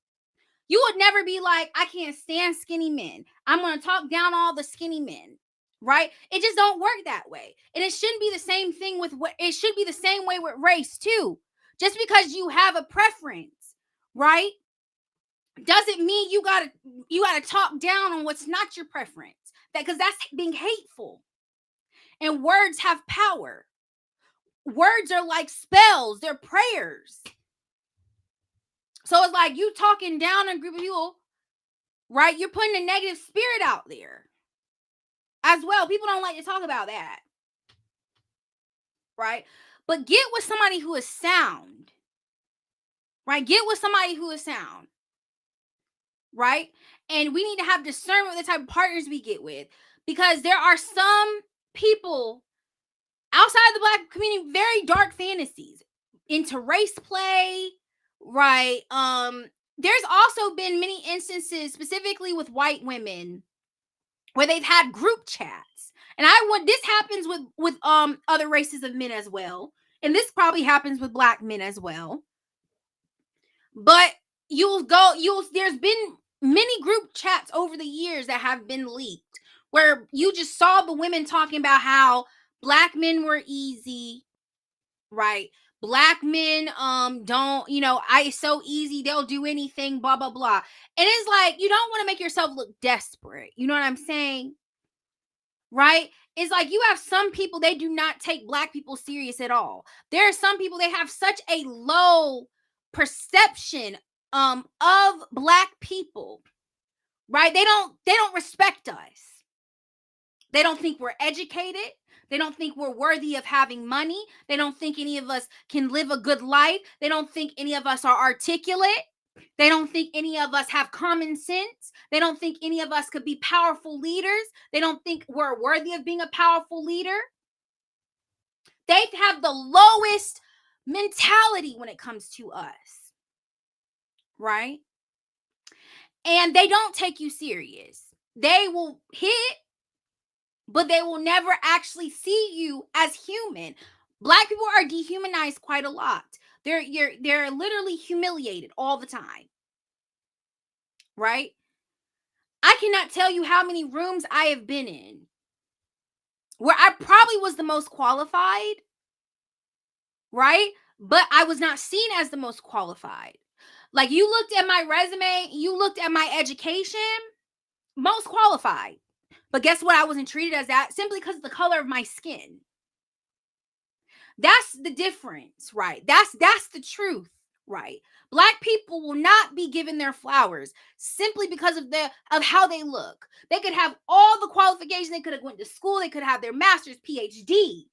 you would never be like, I can't stand skinny men. I'm going to talk down all the skinny men, right? It just don't work that way. And it shouldn't be the same thing with what it should be the same way with race too. Just because you have a preference, right? Doesn't mean you gotta talk down on what's not your preference. Because that's being hateful. And words have power. Words are like spells, they're prayers. So it's like you talking down on a group of people, right? You're putting a negative spirit out there as well. People don't like to talk about that, right? But get with somebody who is sound, right? Get with somebody who is sound, right? And we need to have discernment with the type of partners we get with, because there are some people outside the Black community, very dark fantasies into race play, right? There's also been many instances, specifically with white women, where they've had group chats, and this happens with other races of men as well, and this probably happens with Black men as well. But there's been many group chats over the years that have been leaked, where you just saw the women talking about how Black men were easy, right? Black men don't, it's so easy, they'll do anything, blah blah blah. And it's like, you don't want to make yourself look desperate, you know what I'm saying, right? It's like you have some people, they do not take Black people serious at all. There are some people, they have such a low perception of Black people, right? They don't respect us. They don't think we're educated. They don't think we're worthy of having money. They don't think any of us can live a good life. They don't think any of us are articulate. They don't think any of us have common sense. They don't think any of us could be powerful leaders. They don't think we're worthy of being a powerful leader. They have the lowest mentality when it comes to us, right? And they don't take you serious. They will hit, but they will never actually see you as human. Black people are dehumanized quite a lot. They're literally humiliated all the time, right? I cannot tell you how many rooms I have been in where I probably was the most qualified, right? But I was not seen as the most qualified. Like, you looked at my resume, you looked at my education, most qualified. But guess what? I wasn't treated as that simply because of the color of my skin. That's the difference, right? That's the truth, right? Black people will not be given their flowers simply because of how they look. They could have all the qualifications. They could have went to school. They could have their master's, PhD,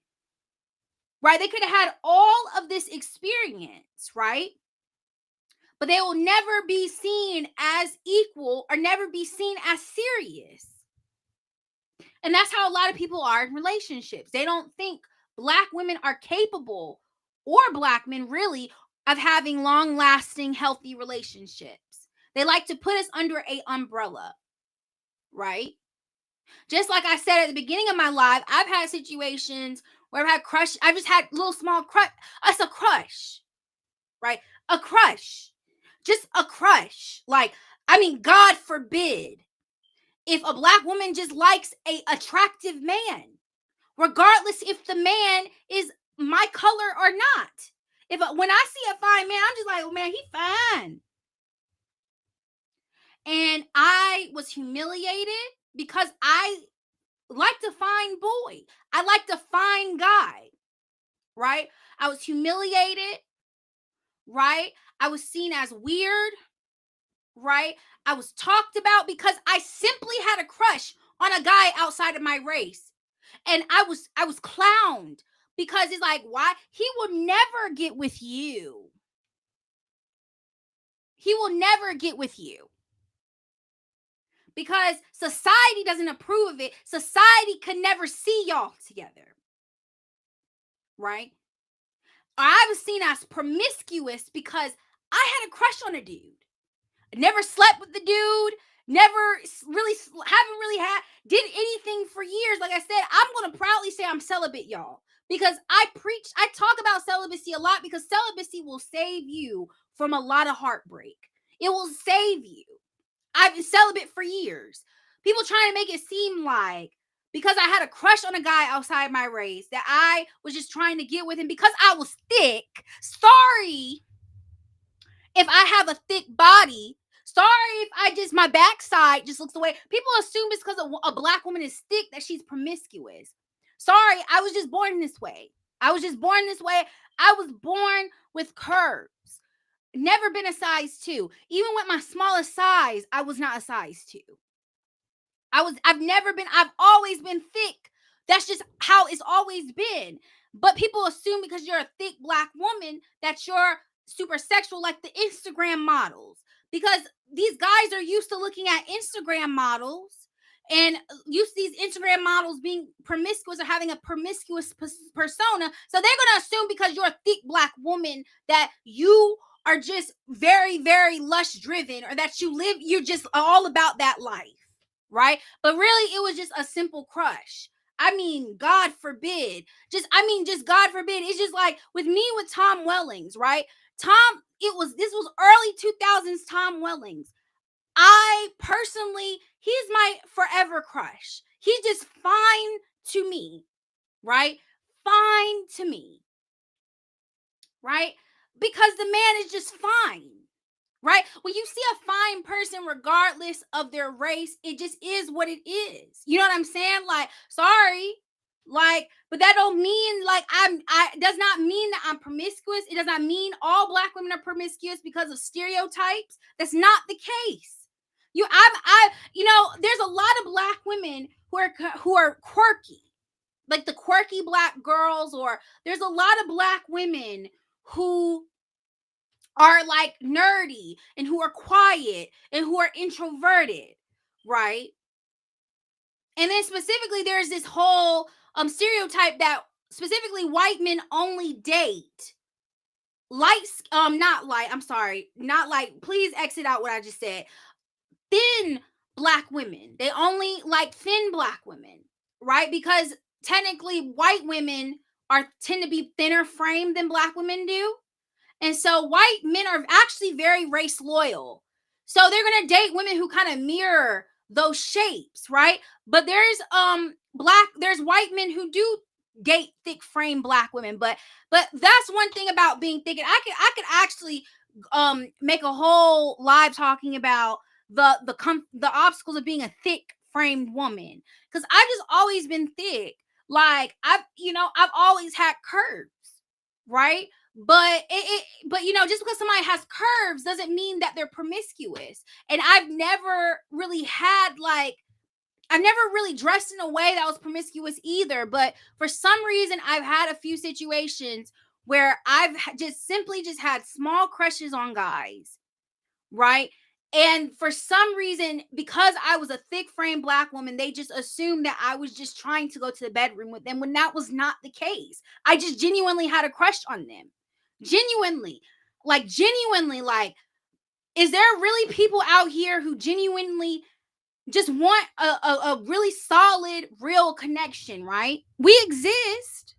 right? They could have had all of this experience, right? But they will never be seen as equal or never be seen as serious. And that's how a lot of people are in relationships. They don't think Black women are capable, or Black men really, of having long-lasting, healthy relationships. They like to put us under an umbrella, right? Just like I said at the beginning of my life, I've had situations where I've had crush. I've just had little small crush. It's a crush, right? A crush. Just a crush. Like, I mean, God forbid if a Black woman just likes a attractive man, regardless if the man is my color or not. When I see a fine man, I'm just like, oh man, he fine. And I was humiliated because I like to find boy. I like to find guy, right? I was humiliated, right? I was seen as weird, right? I was talked about because I simply had a crush on a guy outside of my race. And I was clowned because it's like, why? He will never get with you. He will never get with you. Because society doesn't approve of it. Society could never see y'all together. Right? I was seen as promiscuous because I had a crush on a dude. I never slept with the dude, haven't really did anything for years. Like I said, I'm gonna proudly say I'm celibate, y'all, because I talk about celibacy a lot because celibacy will save you from a lot of heartbreak. It will save you. I've been celibate for years. People trying to make it seem like because I had a crush on a guy outside my race that I was just trying to get with him because I was thick. Sorry if I have a thick body. Sorry if my backside just looks away. People assume it's because a black woman is thick that she's promiscuous. Sorry, I was just born this way. I was born with curves. Never been a size 2. Even with my smallest size, I was not a size 2. I've always been thick. That's just how it's always been. But people assume because you're a thick black woman that you're super sexual, like the Instagram models. Because these guys are used to looking at Instagram models and used to these Instagram models being promiscuous or having a promiscuous persona. So they're going to assume because you're a thick black woman that you are just very, very lush driven or that you're just all about that life. Right? But really, it was just a simple crush. I mean, God forbid. Just God forbid. It's just like with me with Tom Wellings, right? This was early 2000s Tom Wellings. I personally, he's my forever crush. He's just fine to me, right? Fine to me, right? Because the man is just fine. Right? When you see a fine person, regardless of their race, it just is what it is. You know what I'm saying? Like, sorry. Like, but that don't mean like does not mean that I'm promiscuous. It does not mean all black women are promiscuous because of stereotypes. That's not the case. There's a lot of black women who are quirky. Like the quirky black girls, or there's a lot of black women who are like nerdy and who are quiet and who are introverted, right? And then specifically there's this whole stereotype that specifically white men only date please exit out what I just said. Thin black women. They only like thin black women, right? Because technically white women tend to be thinner framed than black women do. And so white men are actually very race loyal. So they're going to date women who kind of mirror those shapes, right? But there's white men who do date thick frame black women, but that's one thing about being thick. And I could actually make a whole live talking about the obstacles of being a thick framed woman, cuz I've just always been thick. Like I've always had curves, right? But just because somebody has curves doesn't mean that they're promiscuous. And I've never really dressed in a way that was promiscuous either. But for some reason, I've had a few situations where I've just simply just had small crushes on guys, right? And for some reason, because I was a thick frame black woman, they just assumed that I was just trying to go to the bedroom with them when that was not the case. I just genuinely had a crush on them. Genuinely, like, is there really people out here who genuinely just want a really solid, real connection, right? We exist.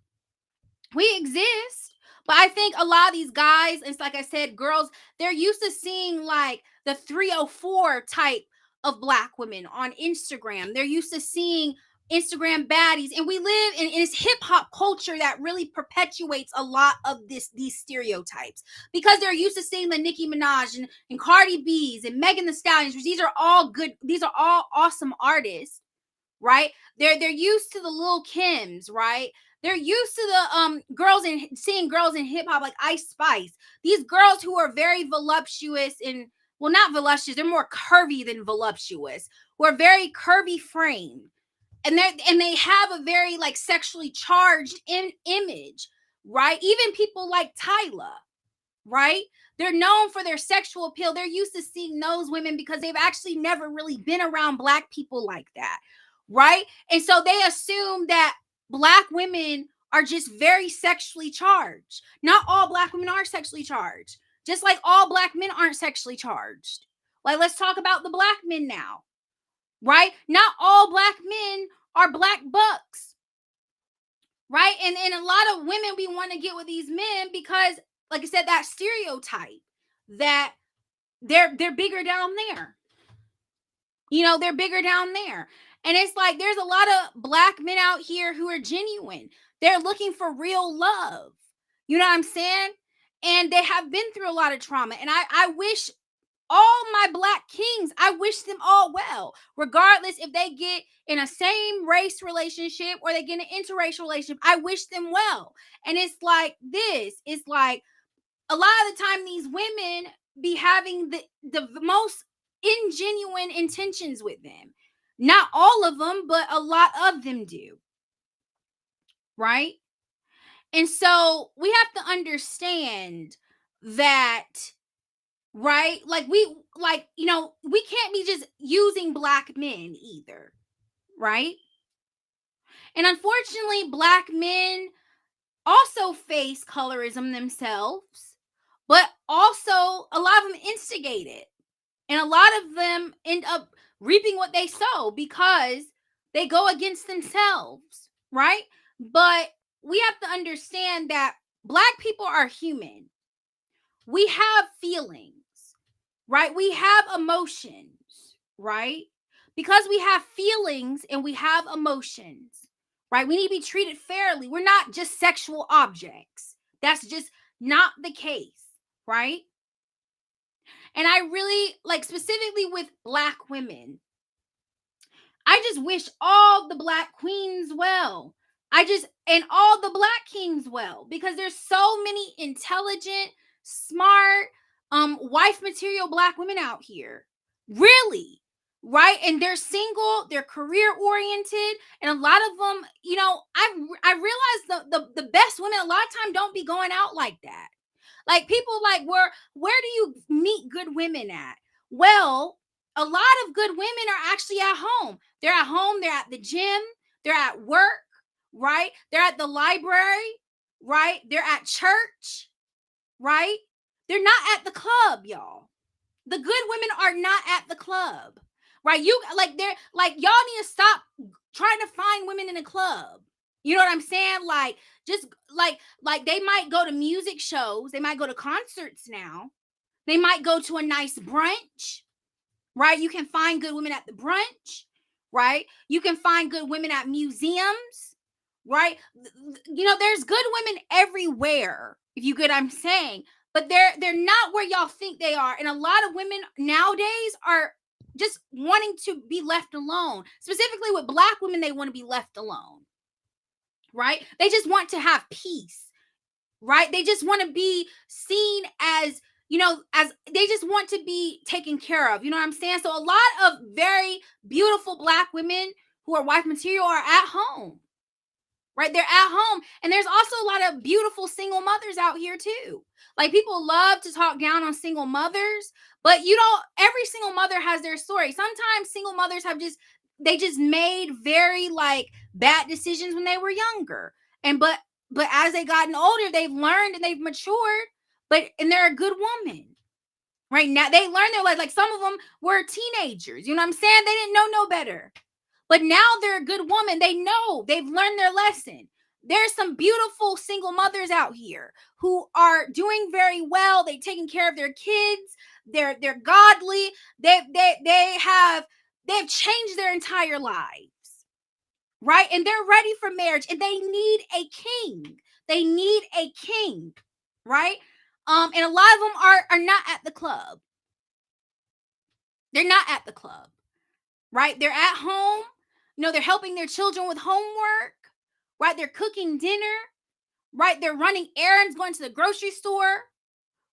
But I think a lot of these guys, it's like I said, girls, they're used to seeing like the 304 type of black women on Instagram. They're used to seeing Instagram baddies, and we live in this hip hop culture that really perpetuates a lot of these stereotypes, because they're used to seeing the Nicki Minaj and Cardi B's and Megan Thee Stallions. These are all awesome artists, right? They're used to the Lil Kims, right? They're used to the seeing girls in hip hop like Ice Spice. These girls who are very voluptuous and, well, not voluptuous, they're more curvy than voluptuous, who are very curvy framed. And they have a very like sexually charged image, right? Even people like Tyla, right? They're known for their sexual appeal. They're used to seeing those women because they've actually never really been around black people like that, right? And so they assume that black women are just very sexually charged. Not all black women are sexually charged, just like all black men aren't sexually charged, Like, let's talk about the black men now, right? Not all black men are black bucks, right? And a lot of women, we want to get with these men because, like I said, that stereotype that they're bigger down there. They're bigger down there. And it's like there's a lot of black men out here who are genuine. They're looking for real love. You know what I'm saying? And they have been through a lot of trauma. And I wish all my black kings, I wish them all well, regardless if they get in a same race relationship or they get an interracial relationship. I wish them well. And it's like this. It's like a lot of the time these women be having the most ingenuine intentions with them. Not all of them, but a lot of them do. Right? And so we have to understand that, right? Like we can't be just using black men either, right? And unfortunately, black men also face colorism themselves, but also a lot of them instigate it. And a lot of them end up reaping what they sow because they go against themselves, right? But we have to understand that black people are human. We have feelings, right? We have emotions, right? Because we have feelings and we have emotions, right? We need to be treated fairly. We're not just sexual objects. That's just not the case, right? And I really, like, specifically with black women, I just wish all the black queens well. And all the black kings well, because there's so many intelligent, smart, wife material black women out here. Really. Right? And they're single, they're career oriented, and a lot of them, I realize the best women a lot of time don't be going out like that. Like, people like, where do you meet good women at? Well, a lot of good women are actually at home. They're at home, they're at the gym, they're at work, right? They're at the library, right? They're at church, right? They're not at the club, y'all. The good women are not at the club, right? Y'all need to stop trying to find women in a club. You know what I'm saying? Like, just like they might go to music shows, they might go to concerts now, they might go to a nice brunch, right? You can find good women at the brunch, right? You can find good women at museums, right? There's good women everywhere, if you get what I'm saying. But they're not where y'all think they are. And a lot of women nowadays are just wanting to be left alone. Specifically with black women, they want to be left alone, right? They just want to have peace, right? They just want to be seen as, as they just want to be taken care of. You know what I'm saying? So a lot of very beautiful black women who are wife material are at home, right? They're at home. And there's also a lot of beautiful single mothers out here too. Like, people love to talk down on single mothers, but every single mother has their story. Sometimes single mothers they just made very, like, bad decisions when they were younger. But as they gotten older, they've learned and they've matured, and they're a good woman. Right now, they learned their life. Like, some of them were teenagers. You know what I'm saying? They didn't know no better. But now they're a good woman. They know. They've learned their lesson. There's some beautiful single mothers out here who are doing very well. They're taking care of their kids. They're godly. They've changed their entire lives, right? And they're ready for marriage, and they need a king. They need a king, right? And a lot of them are not at the club. They're not at the club, right? They're at home. They're helping their children with homework, right? They're cooking dinner, right? They're running errands, going to the grocery store,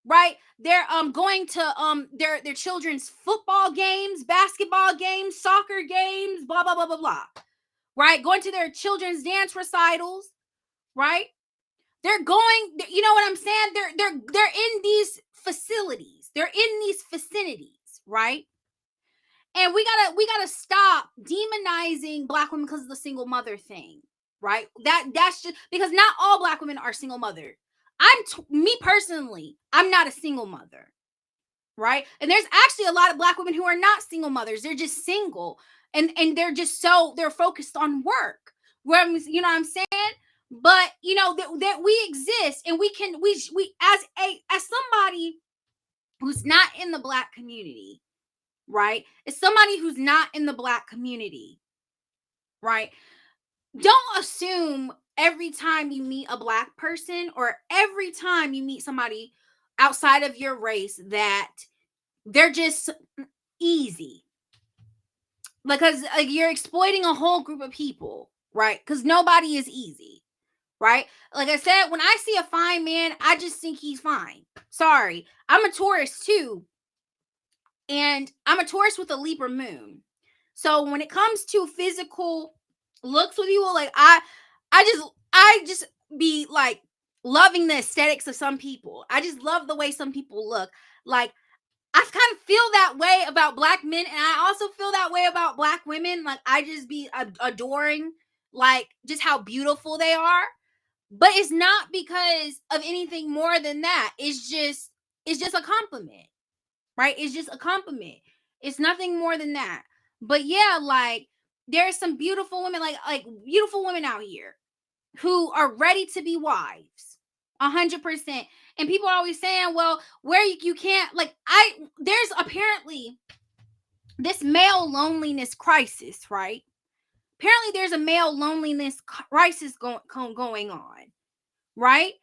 right? They're going to their children's football games, basketball games, soccer games, blah blah blah blah blah, right? Going to their children's dance recitals, right? They're going, you know what I'm saying? They're in these facilities. They're in these vicinities, right? And we gotta stop demonizing black women because of the single mother thing, right? That's just because not all black women are single mother. Me personally, I'm not a single mother. right? And there's actually a lot of Black women who are not single mothers. They're just single, and they're just so they're focused on work. Where you know what I'm saying? But you know that we exist, and we as somebody who's not in the Black community, right? As somebody who's not in the Black community, right? Don't assume every time you meet a Black person or every time you meet somebody outside of your race that they're just easy, because you're exploiting a whole group of people, right? Because nobody is easy, right? Like I said, when I see a fine man, I just think he's fine. Sorry, I'm a Taurus too, and I'm a Taurus with a Libra moon. So when it comes to physical looks with people, like I just be like loving the aesthetics of some people. I just love the way some people look. Like I kind of feel that way about Black men, and I also feel that way about Black women. Like I just be adoring, like just how beautiful they are. But it's not because of anything more than that. It's just a compliment, right? It's just a compliment. It's nothing more than that. But yeah, like there's some beautiful women, like beautiful women out here who are ready to be wives. 100%. And people are always saying, well, where you can't, like, there's apparently this male loneliness crisis, right? Apparently there's a male loneliness crisis going on, right?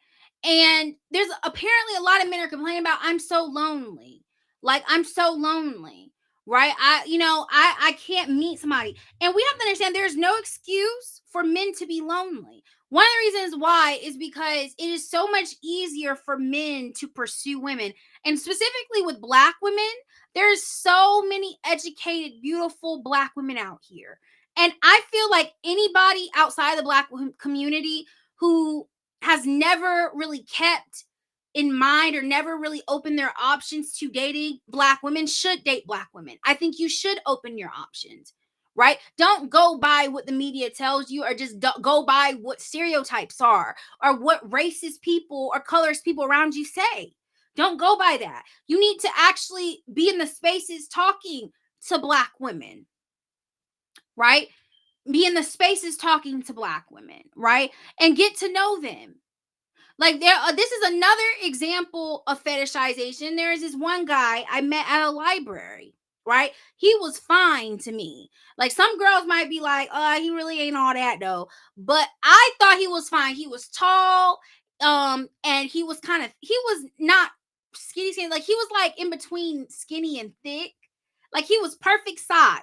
And there's apparently a lot of men are complaining about, I'm so lonely. Like I'm so lonely, right? I can't meet somebody. And we have to understand there's no excuse for men to be lonely. One of the reasons why is because it is so much easier for men to pursue women. And specifically with Black women, there's so many educated, beautiful Black women out here. And I feel like anybody outside the Black community who has never really kept in mind or never really opened their options to dating Black women should date Black women. I think you should open your options, right? Don't go by what the media tells you, or just go by what stereotypes are, or what racist people or colors people around you say. Don't go by that. You need to actually be in the spaces talking to Black women, right? Be in the spaces talking to Black women, right? And get to know them. Like this is another example of fetishization. There is this one guy I met at a library, right? He was fine to me. Like some girls might be like, he really ain't all that though. But I thought he was fine. He was tall, and he was not skinny, like he was like in between skinny and thick. Like he was perfect size,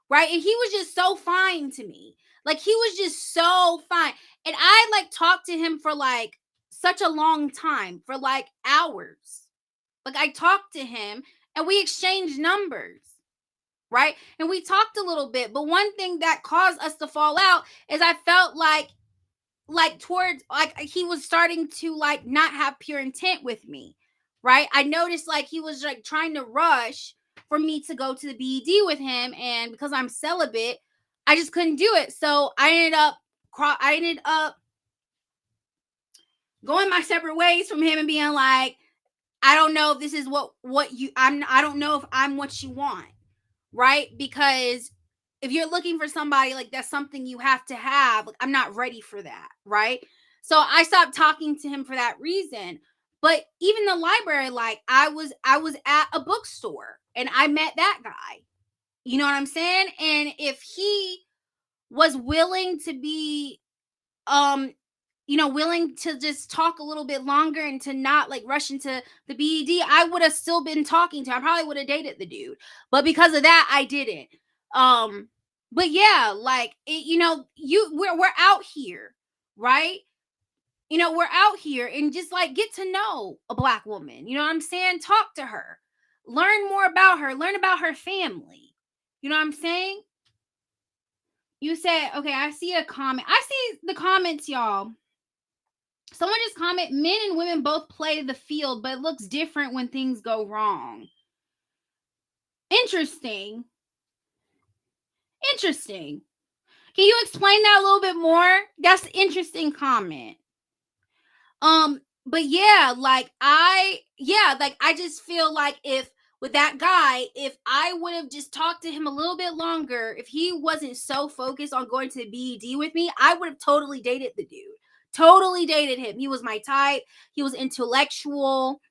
right? And he was just so fine to me. Like he was just so fine. And I like talked to him for like such a long time, for like hours. Like I talked to him and we exchanged numbers, right? And we talked a little bit. But one thing that caused us to fall out is I felt like towards like he was starting to like not have pure intent with me, right? I noticed like he was like trying to rush for me to go to the BED with him, and because I'm celibate, I just couldn't do it. So I ended up going my separate ways from him and being like, I don't know if this is I don't know if I'm what you want, right? Because if you're looking for somebody, like that's something you have to have, like I'm not ready for that, right? So I stopped talking to him for that reason. But even the library, like I was at a bookstore and I met that guy. You know what I'm saying? And if he was willing to be um willing to just talk a little bit longer and to not like rush into the BED, I would have still been talking to him. I probably would have dated the dude. But because of that, I didn't. Um, but yeah, like we're out here, right? We're out here and just like get to know a Black woman. You know what I'm saying? Talk to her. Learn more about her. Learn about her family. You know what I'm saying? You said, okay, I see a comment. I see the comments, y'all. Someone just comment, men and women both play the field, but it looks different when things go wrong. Interesting. Interesting. Can you explain that a little bit more? That's an interesting comment. but yeah, like I just feel like if with that guy, if I would have just talked to him a little bit longer, if he wasn't so focused on going to the BED with me, I would have totally dated the dude. Totally dated him. He was my type. He was intellectual.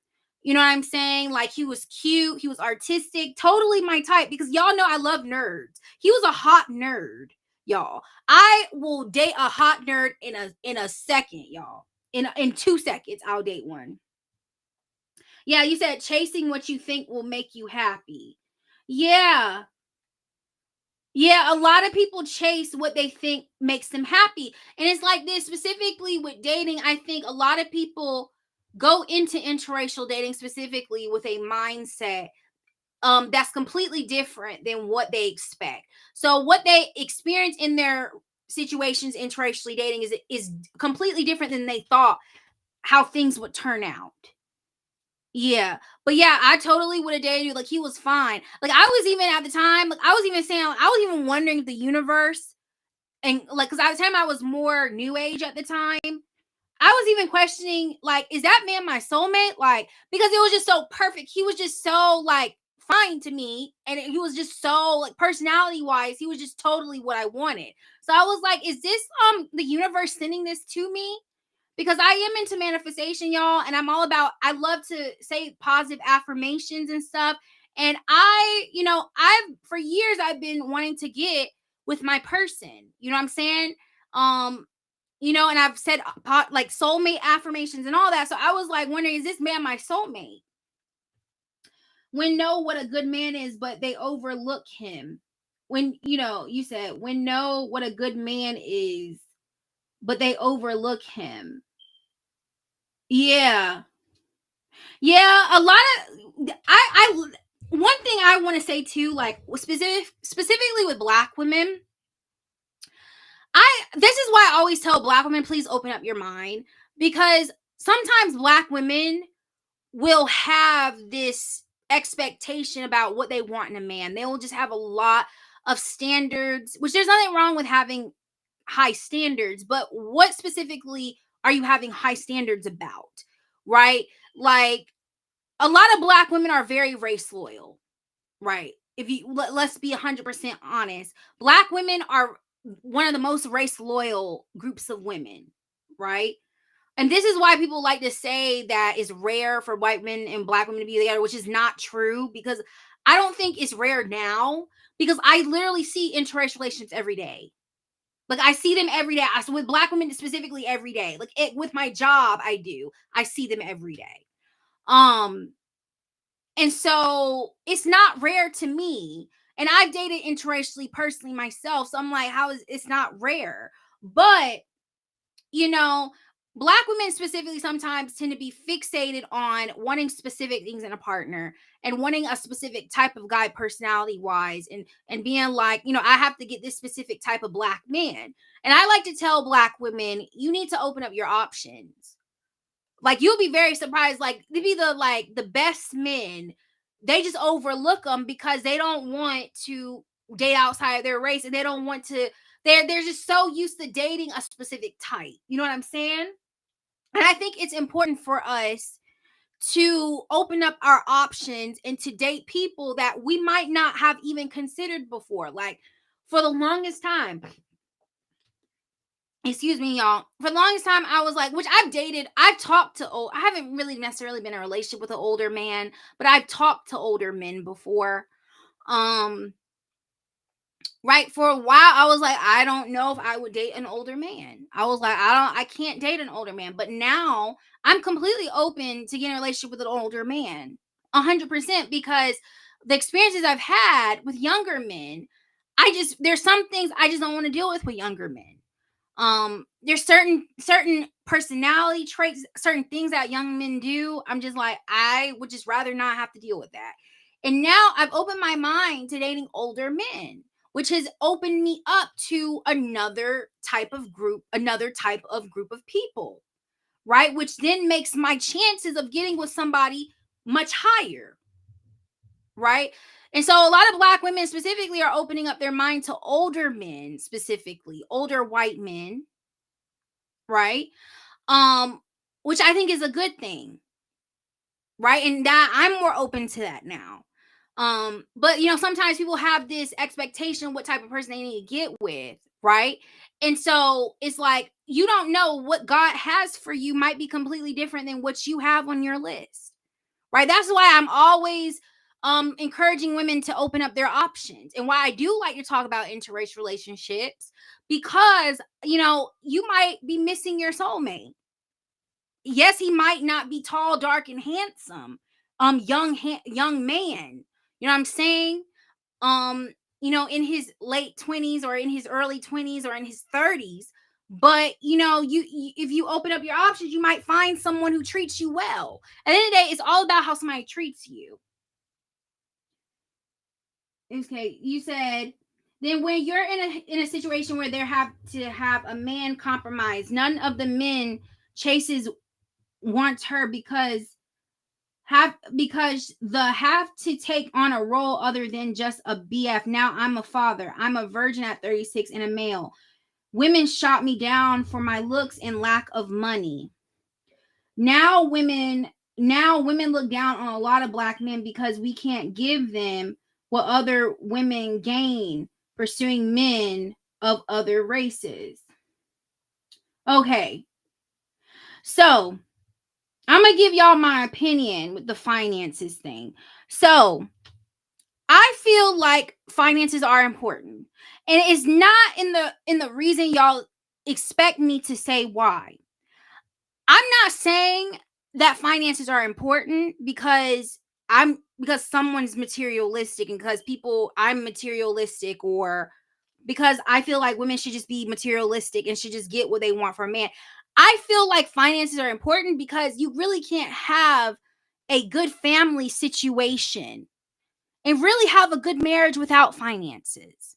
You know what I'm saying? Like he was cute, he was artistic, totally my type because y'all know I love nerds. He was a hot nerd, y'all. I will date a hot nerd in a second, y'all. In 2 seconds I'll date one. Yeah, you said chasing what you think will make you happy. Yeah. Yeah, a lot of people chase what they think makes them happy. And it's like this specifically with dating. I think a lot of people go into interracial dating specifically with a mindset that's completely different than what they expect. So what they experience in their situations interracially dating is completely different than they thought how things would turn out. Yeah. But yeah, I totally would have dated you. Like he was fine. Like I was even at the time, like I was even saying, I was even wondering if the universe and like because at the time I was more new age at the time. I was even questioning, like, is that man my soulmate? Like, because it was just so perfect. He was just so like fine to me, and he was just so like personality wise, he was just totally what I wanted. So I was like, is this the universe sending this to me? Because I am into manifestation, y'all, and I'm all about I love to say positive affirmations and stuff. And I've for years I've been wanting to get with my person. You know what I'm saying? Um, and I've said like soulmate affirmations and all that. So I was like wondering, is this man my soulmate? When know what a good man is, but they overlook him. When you said when know what a good man is, but they overlook him. Yeah. Yeah, a lot of I one thing I want to say too, like specifically with black women, this is why I always tell black women, please open up your mind because sometimes black women will have this expectation about what they want in a man. They will just have a lot of standards, which there's nothing wrong with having high standards, but what specifically are you having high standards about? Right? Like a lot of black women are very race loyal, right? If you let's be 100% honest, black women are one of the most race loyal groups of women, right? And this is why people like to say that it's rare for white men and black women to be together, which is not true because I don't think it's rare now because I literally see interracial relationships every day. Like I see them every day. I with black women specifically every day. Like with my job, I do. I see them every day. Um, and so it's not rare to me. And I've dated interracially personally myself. So I'm like, how is it's not rare? But you know, black women specifically sometimes tend to be fixated on wanting specific things in a partner and wanting a specific type of guy personality wise and being like, I have to get this specific type of black man. And I like to tell black women, you need to open up your options. Like you'll be very surprised. Like they be the best men. They just overlook them because they don't want to date outside their race and they don't want to. They're just so used to dating a specific type. You know what I'm saying? And I think it's important for us to open up our options and to date people that we might not have even considered before. Like for the longest time, excuse me y'all, for the longest time I was like, which I've talked to old, I haven't really necessarily been in a relationship with an older man, but I've talked to older men before. um right, for a while I was like, I don't know if I would date an older man. I was like, I can't date an older man. But now I'm completely open to getting a relationship with an older man, 100%, because the experiences I've had with younger men, there's some things I just don't want to deal with younger men. There's certain personality traits, certain things that young men do, I'm just like, I would just rather not have to deal with that. And now I've opened my mind to dating older men, which has opened me up to another type of group of people, right? Which then makes my chances of getting with somebody much higher, right? And so a lot of black women specifically are opening up their mind to older men, specifically older white men, right? Um, which I think is a good thing, right? And that I'm more open to that now. But sometimes people have this expectation what type of person they need to get with, right? And so it's like you don't know what God has for you might be completely different than what you have on your list. Right? That's why I'm always encouraging women to open up their options. And why I do like to talk about interracial relationships because, you might be missing your soulmate. Yes, he might not be tall, dark, and handsome. Young man. You know what I'm saying? Um, in his late 20s or in his early 20s or in his 30s. But you if you open up your options, you might find someone who treats you well. At the end of the day, it's all about how somebody treats you. Okay, you said then when you're in a situation where there have to have a man compromise, none of the men chases wants her because the have to take on a role other than just a BF. Now I'm a father. I'm a virgin at 36 and a male. Women shot me down for my looks and lack of money. Now women look down on a lot of black men because we can't give them what other women gain pursuing men of other races. Okay. So, I'm going to give y'all my opinion with the finances thing. So, I feel like finances are important. And it's not in the reason y'all expect me to say why. I'm not saying that finances are important because someone's materialistic and because I'm materialistic, or because I feel like women should just be materialistic and should just get what they want from a man. I feel like finances are important because you really can't have a good family situation and really have a good marriage without finances.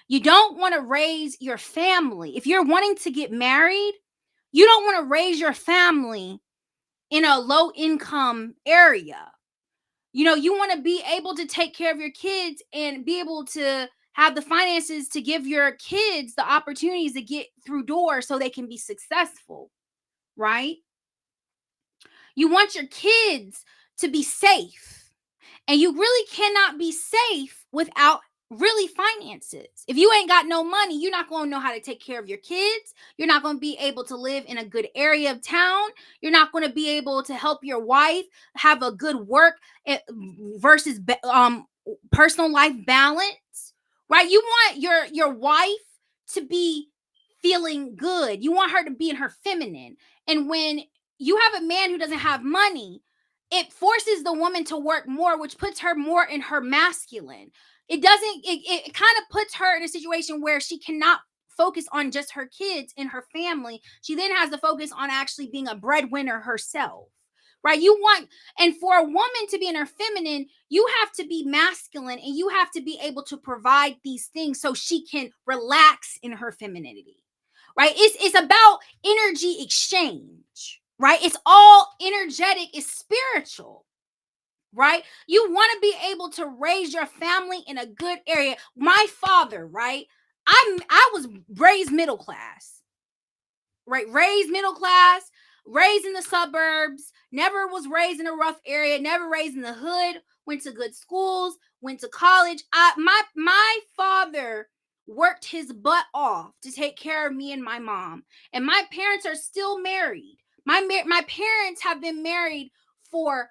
You don't want to raise your family. If you're wanting to get married, you don't want to raise your family in a low income area. You want to be able to take care of your kids and be able to have the finances to give your kids the opportunities to get through doors so they can be successful, right? You want your kids to be safe. And you really cannot be safe without really finances. If you ain't got no money, you're not going to know how to take care of your kids. You're not going to be able to live in a good area of town. You're not going to be able to help your wife have a good work versus personal life balance, right? You want your wife to be feeling good. You want her to be in her feminine. And when you have a man who doesn't have money, it forces the woman to work more, which puts her more in her masculine. It kind of puts her in a situation where she cannot focus on just her kids and her family. She then has to focus on actually being a breadwinner herself. Right? And for a woman to be in her feminine, you have to be masculine and you have to be able to provide these things so she can relax in her femininity. Right? It's about energy exchange, right? It's all energetic, it's spiritual, right? You want to be able to raise your family in a good area. My father, right? I was raised middle class, right? Raised middle class, raised in the suburbs, never was raised in a rough area, never raised in the hood, went to good schools, went to college. My father worked his butt off to take care of me and my mom. And my parents are still married. My parents have been married for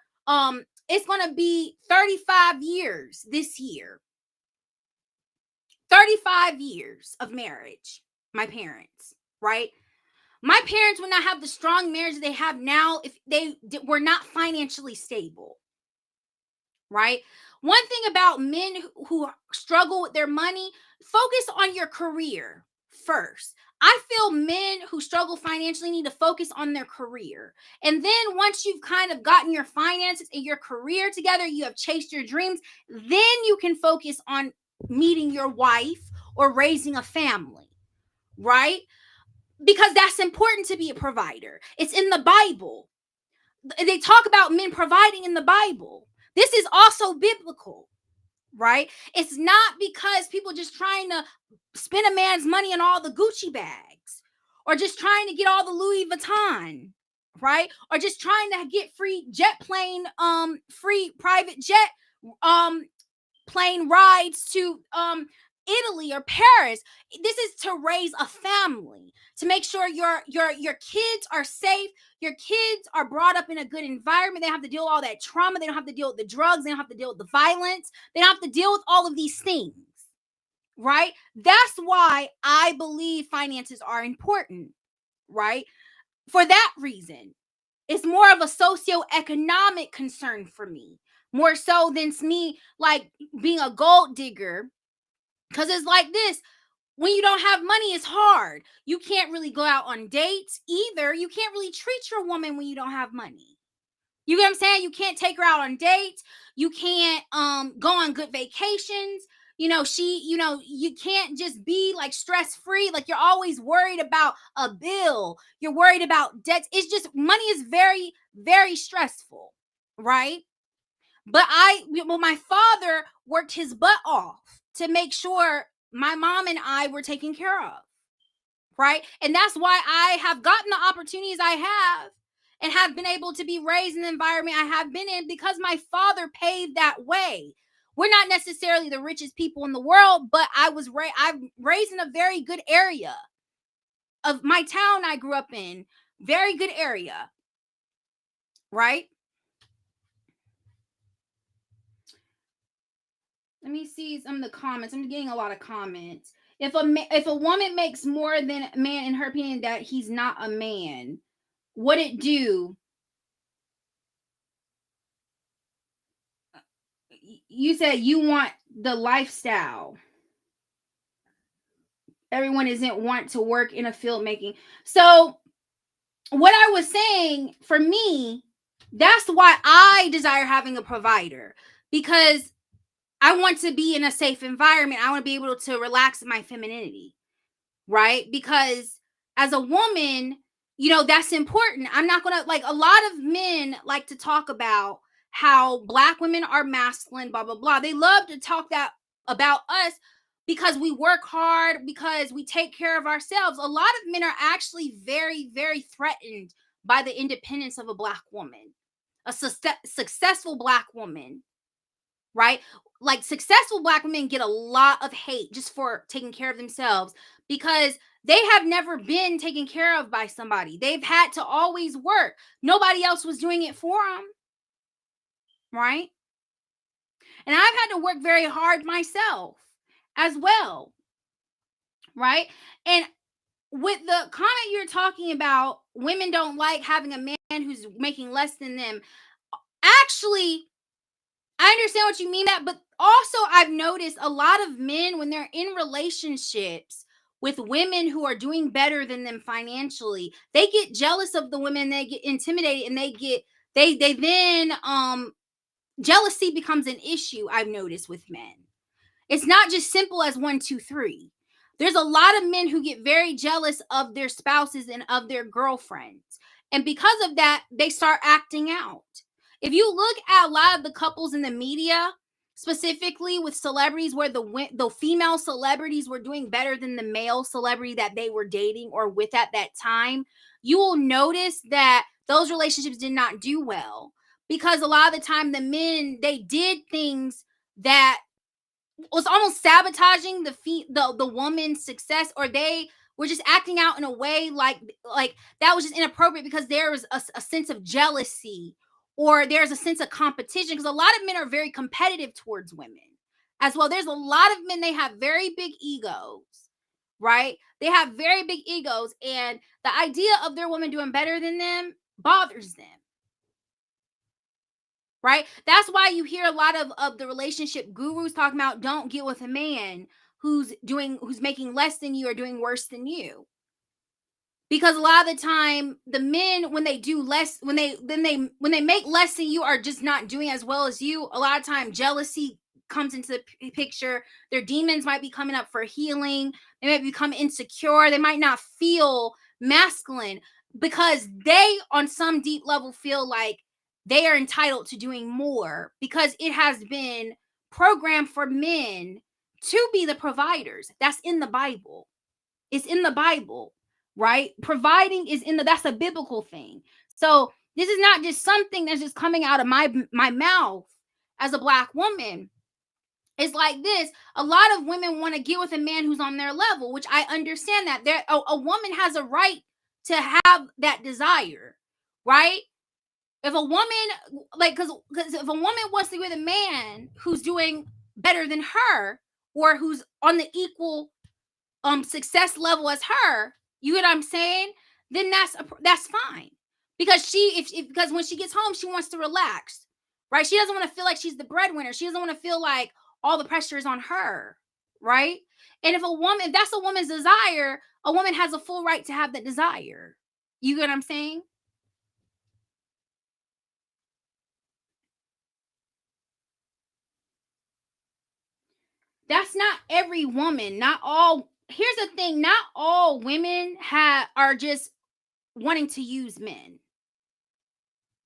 it's going to be 35 years this year. 35 years of marriage, my parents, right? My parents would not have the strong marriage they have now if they were not financially stable, right? One thing about men who struggle with their money, focus on your career first. I feel men who struggle financially need to focus on their career. And then once you've kind of gotten your finances and your career together, you have chased your dreams, then you can focus on meeting your wife or raising a family, right? Because that's important to be a provider. It's in the Bible. They talk about men providing in the Bible. This is also biblical, right? It's not because people just trying to spend a man's money on all the Gucci bags or just trying to get all the Louis Vuitton. right? Or just trying to get free jet plane, free private jet, um, plane rides to Italy or Paris. This is to raise a family, to make sure your kids are safe, your kids are brought up in a good environment. They don't have to deal with all that trauma, they don't have to deal with the drugs, they don't have to deal with the violence, they don't have to deal with all of these things, right? That's why I believe finances are important, right? For that reason. It's more of a socioeconomic concern for me, more so than me like being a gold digger. Because it's like this: when you don't have money, it's hard. You can't really go out on dates either. You can't really treat your woman when you don't have money. You get what I'm saying? You can't take her out on dates. You can't go on good vacations. You can't just be like stress free. Like, you're always worried about a bill. You're worried about debts. It's just, money is very, very stressful, right? But my father worked his butt off to make sure my mom and I were taken care of, right? And that's why I have gotten the opportunities I have and have been able to be raised in the environment I have been in, because my father paved that way. We're not necessarily the richest people in the world, but I'm raised in a very good area of my town I grew up in. Very good area, right? Let me see some of the comments. I'm getting a lot of comments. If a woman makes more than a man, in her opinion, that he's not a man, what it do? You said you want the lifestyle. Everyone isn't want to work in a field making. So what I was saying, for me, that's why I desire having a provider, because I want to be in a safe environment. I want to be able to relax in my femininity, right? Because as a woman, that's important. I'm not gonna, like, a lot of men like to talk about how black women are masculine, blah blah blah. They love to talk that about us because we work hard, because we take care of ourselves. A lot of men are actually very, very threatened by the independence of a black woman, a successful black woman, right? Like, successful black women get a lot of hate just for taking care of themselves, because they have never been taken care of by somebody. They've had to always work. Nobody else was doing it for them, right? And I've had to work very hard myself as well, right? And with the comment you're talking about, women don't like having a man who's making less than them. Actually, I understand what you mean that, but also I've noticed a lot of men, when they're in relationships with women who are doing better than them financially, they get jealous of the women, they get intimidated, and they then jealousy becomes an issue, I've noticed, with men. It's not just simple as one, two, three. There's a lot of men who get very jealous of their spouses and of their girlfriends. And because of that, they start acting out. If you look at a lot of the couples in the media, specifically with celebrities, where the female celebrities were doing better than the male celebrity that they were dating or with at that time, you will notice that those relationships did not do well, because a lot of the time the men, they did things that was almost sabotaging the woman's success, or they were just acting out in a way like that was just inappropriate, because there was a sense of jealousy, or there's a sense of competition, because a lot of men are very competitive towards women as well. There's a lot of men, they have very big egos, right? They have very big egos, and the idea of their woman doing better than them bothers them, right? That's why you hear a lot of the relationship gurus talking about, don't get with a man who's making less than you or doing worse than you. Because a lot of the time, the men, when they do less, when they make less than you, are just not doing as well as you. A lot of time jealousy comes into the picture. Their demons might be coming up for healing. They might become insecure. They might not feel masculine, because they, on some deep level, feel like they are entitled to doing more, because it has been programmed for men to be the providers. That's in the Bible. It's in the Bible. right? Providing is that's a biblical thing. So this is not just something that's just coming out of my mouth as a black woman. It's like this. A lot of women want to get with a man who's on their level, which I understand that a woman has a right to have that desire, right? If a woman, like, because if a woman wants to be with a man who's doing better than her, or who's on the equal success level as her, you get what I'm saying? Then that's fine. Because because when she gets home, she wants to relax, right? She doesn't want to feel like she's the breadwinner. She doesn't want to feel like all the pressure is on her, right? And if that's a woman's desire, a woman has a full right to have that desire. You get what I'm saying? That's not every woman. Not all. Here's the thing: not all women are just wanting to use men.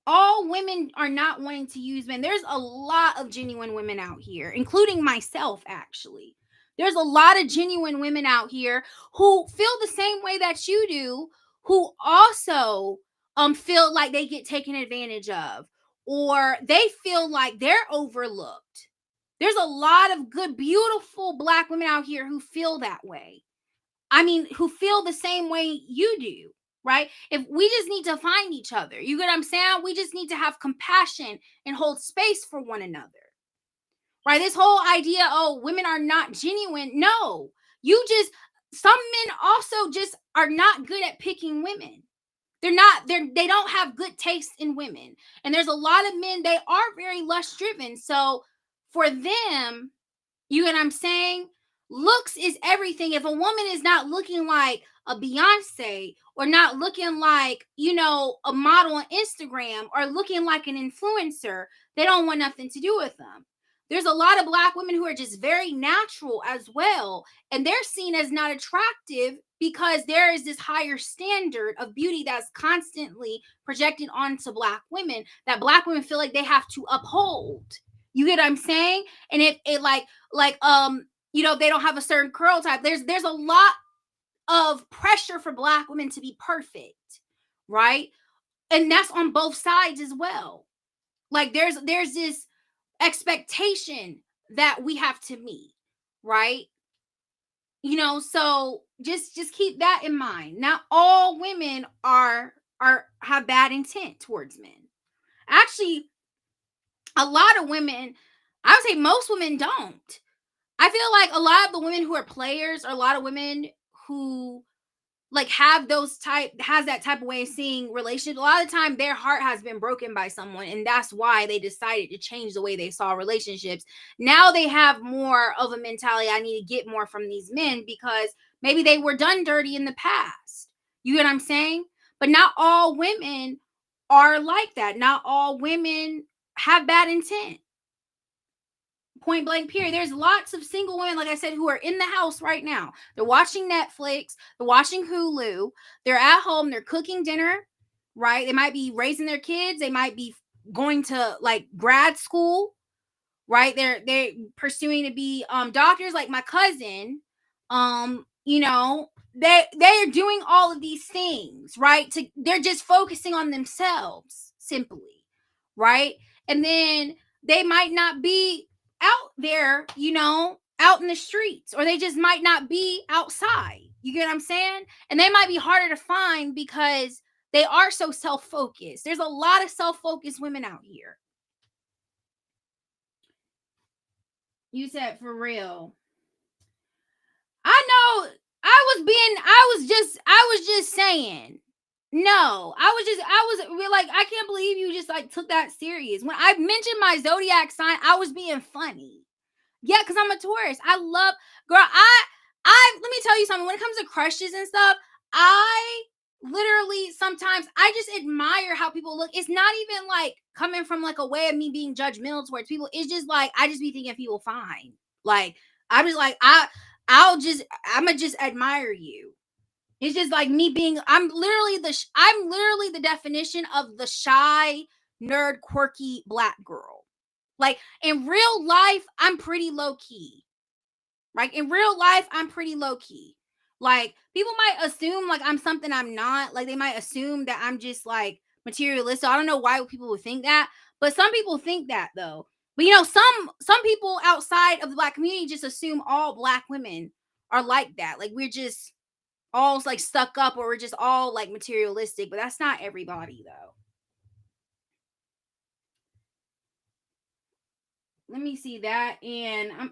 All women are not wanting to use men. There's a lot of genuine women out here, including myself, actually. There's a lot of genuine women out here who feel the same way that you do, who also feel like they get taken advantage of, or they feel like they're overlooked. There's a lot of good, beautiful black women out here who feel that way. I mean, who feel the same way you do, right? If we just need to find each other, you get what I'm saying? We just need to have compassion and hold space for one another, right? This whole idea, oh, women are not genuine. No, some men also just are not good at picking women. They don't have good taste in women. And there's a lot of men, they are very lust driven. So for them, you get what I'm saying? Looks is everything. If a woman is not looking like a Beyonce, or not looking like, a model on Instagram, or looking like an influencer, they don't want nothing to do with them. There's a lot of black women who are just very natural as well, and they're seen as not attractive because there is this higher standard of beauty that's constantly projected onto black women, that black women feel like they have to uphold. You get what I'm saying? And if it like they don't have a certain curl type, there's a lot of pressure for black women to be perfect, right? And that's on both sides as well. Like there's this expectation that we have to meet, right? So just keep that in mind. Not all women are have bad intent towards men. Actually, a lot of women, I would say most women don't. I feel like a lot of the women who are players, or a lot of women who like has that type of way of seeing relationships, a lot of the time their heart has been broken by someone, and that's why they decided to change the way they saw relationships. Now they have more of a mentality, I need to get more from these men, because maybe they were done dirty in the past. You get what I'm saying? But not all women are like that. Not all women have bad intent. Point blank period. There's lots of single women, like I said, who are in the house right now. They're watching Netflix, they're watching Hulu, they're at home, they're cooking dinner, right? They might be raising their kids, they might be going to like grad school, right? They're pursuing to be doctors, like my cousin. They're doing all of these things, right? They're just focusing on themselves simply, right? And then they might not be out there, out in the streets, or they just might not be outside. You get what I'm saying? And they might be harder to find because they are so self-focused. There's a lot of self-focused women out here. You said for real. I know. I was just saying. No, like, I can't believe you just like took that serious. When I mentioned my zodiac sign, I was being funny. Yeah, because I'm a Taurus. I love, girl. Let me tell you something. When it comes to crushes and stuff, I literally sometimes I just admire how people look. It's not even like coming from like a way of me being judgmental towards people. It's just like I just be thinking people fine. Like I'm just like I'ma just admire you. It's just like me being. I'm literally the definition of the shy, nerd, quirky black girl. Like in real life, I'm pretty low key. Right? In real life, I'm pretty low key. Like, people might assume like I'm something I'm not. Like, they might assume that I'm just like materialistic. I don't know why people would think that, but some people think that though. But some people outside of the black community just assume all black women are like that. Like, we're just all like stuck up, or we're just all like materialistic, but that's not everybody though. Let me see that. And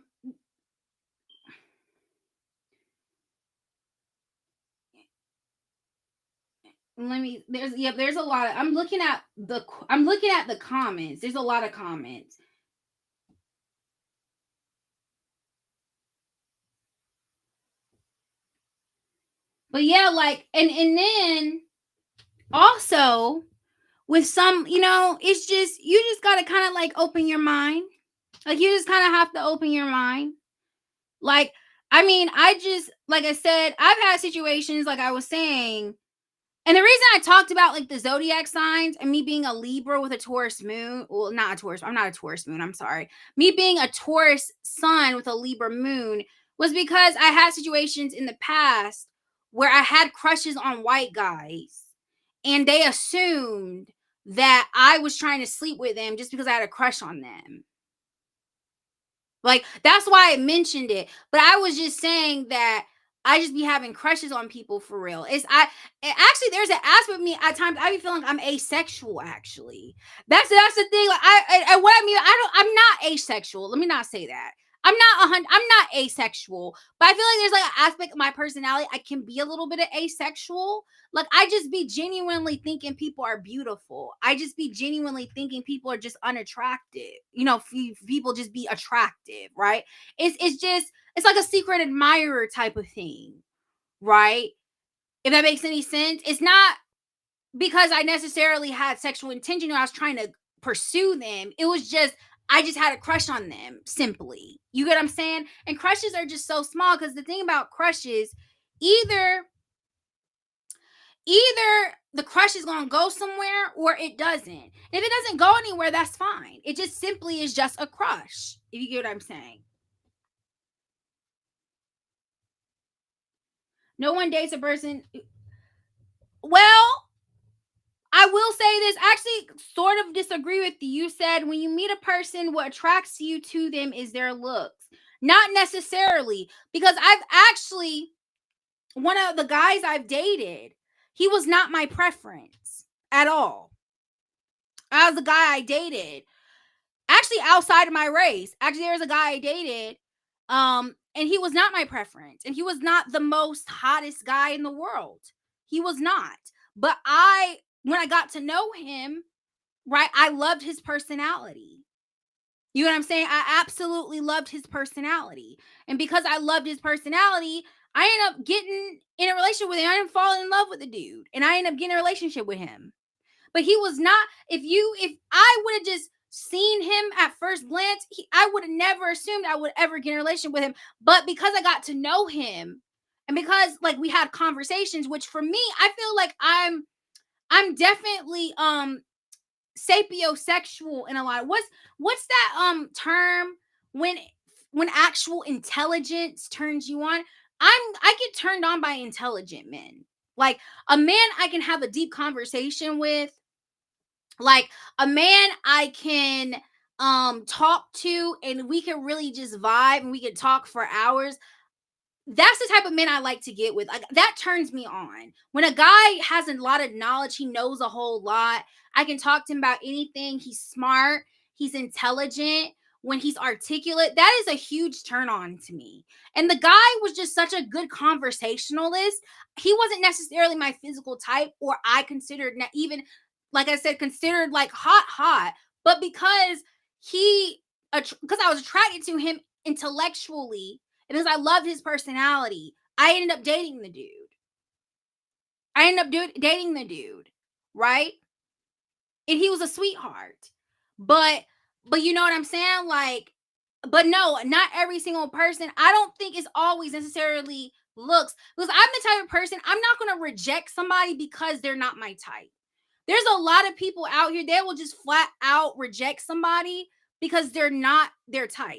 let me there's a lot of, I'm looking at the comments. There's a lot of comments. But yeah, like, and then also with some, it's just, you just got to kind of like open your mind. Like, you just kind of have to open your mind. Like, I mean, I just, like I said, I've had situations, like I was saying. And the reason I talked about like the zodiac signs and me being a Libra with a Taurus moon, well, not a Taurus, I'm not a Taurus moon, I'm sorry. Me being a Taurus sun with a Libra moon was because I had situations in the past where I had crushes on white guys, and they assumed that I was trying to sleep with them just because I had a crush on them. Like, that's why I mentioned it. But I was just saying that I just be having crushes on people for real. Actually, there's an aspect of me at times I be feeling I'm asexual. Actually, that's the thing. Like, and what I mean, I'm not asexual. Let me not say that. I'm not asexual, but I feel like there's like an aspect of my personality I can be a little bit of asexual. Like, I just be genuinely thinking people are beautiful. I just be genuinely thinking people are just unattractive. People just be attractive, right? It's like a secret admirer type of thing, right? If that makes any sense. It's not because I necessarily had sexual intention or I was trying to pursue them. It was just I just had a crush on them simply. You get what I'm saying? And crushes are just so small, because the thing about crushes, either either the crush is going to go somewhere or it doesn't. If it doesn't go anywhere, that's fine. It just simply is just a crush, if you get what I'm saying. No one dates a person. Well, I will say this. Actually, sort of disagree with you. You said when you meet a person, what attracts you to them is their looks. Not necessarily, because I've actually, one of the guys I've dated, he was not my preference at all. As the guy I dated, actually outside of my race. Actually, there's a guy I dated, and he was not my preference, and he was not the most hottest guy in the world. He was not. But when I got to know him, right, I loved his personality. You know what I'm saying? I absolutely loved his personality. And because I loved his personality, I ended up getting in a relationship with him. I didn't fall in love with the dude. And I ended up getting a relationship with him. But he was not, if I would have just seen him at first glance, I would have never assumed I would ever get in a relationship with him. But because I got to know him, and because like we had conversations, which for me, I feel like I'm definitely sapiosexual in a lot. What's that term when actual intelligence turns you on? I get turned on by intelligent men. Like, a man I can have a deep conversation with, like a man I can talk to, and we can really just vibe and we can talk for hours. That's the type of men I like to get with. Like, that turns me on. When a guy has a lot of knowledge, he knows a whole lot. I can talk to him about anything. He's smart, he's intelligent, when he's articulate, that is a huge turn on to me. And the guy was just such a good conversationalist. He wasn't necessarily my physical type, or I considered even, like I said, considered like hot, but because because I was attracted to him intellectually, and because I loved his personality, I ended up dating the dude. Dating the dude, right? And he was a sweetheart. But you know what I'm saying? Like, but no, not every single person. I don't think it's always necessarily looks, because I'm the type of person, I'm not going to reject somebody because they're not my type. There's a lot of people out here, they will just flat out reject somebody because they're not their type,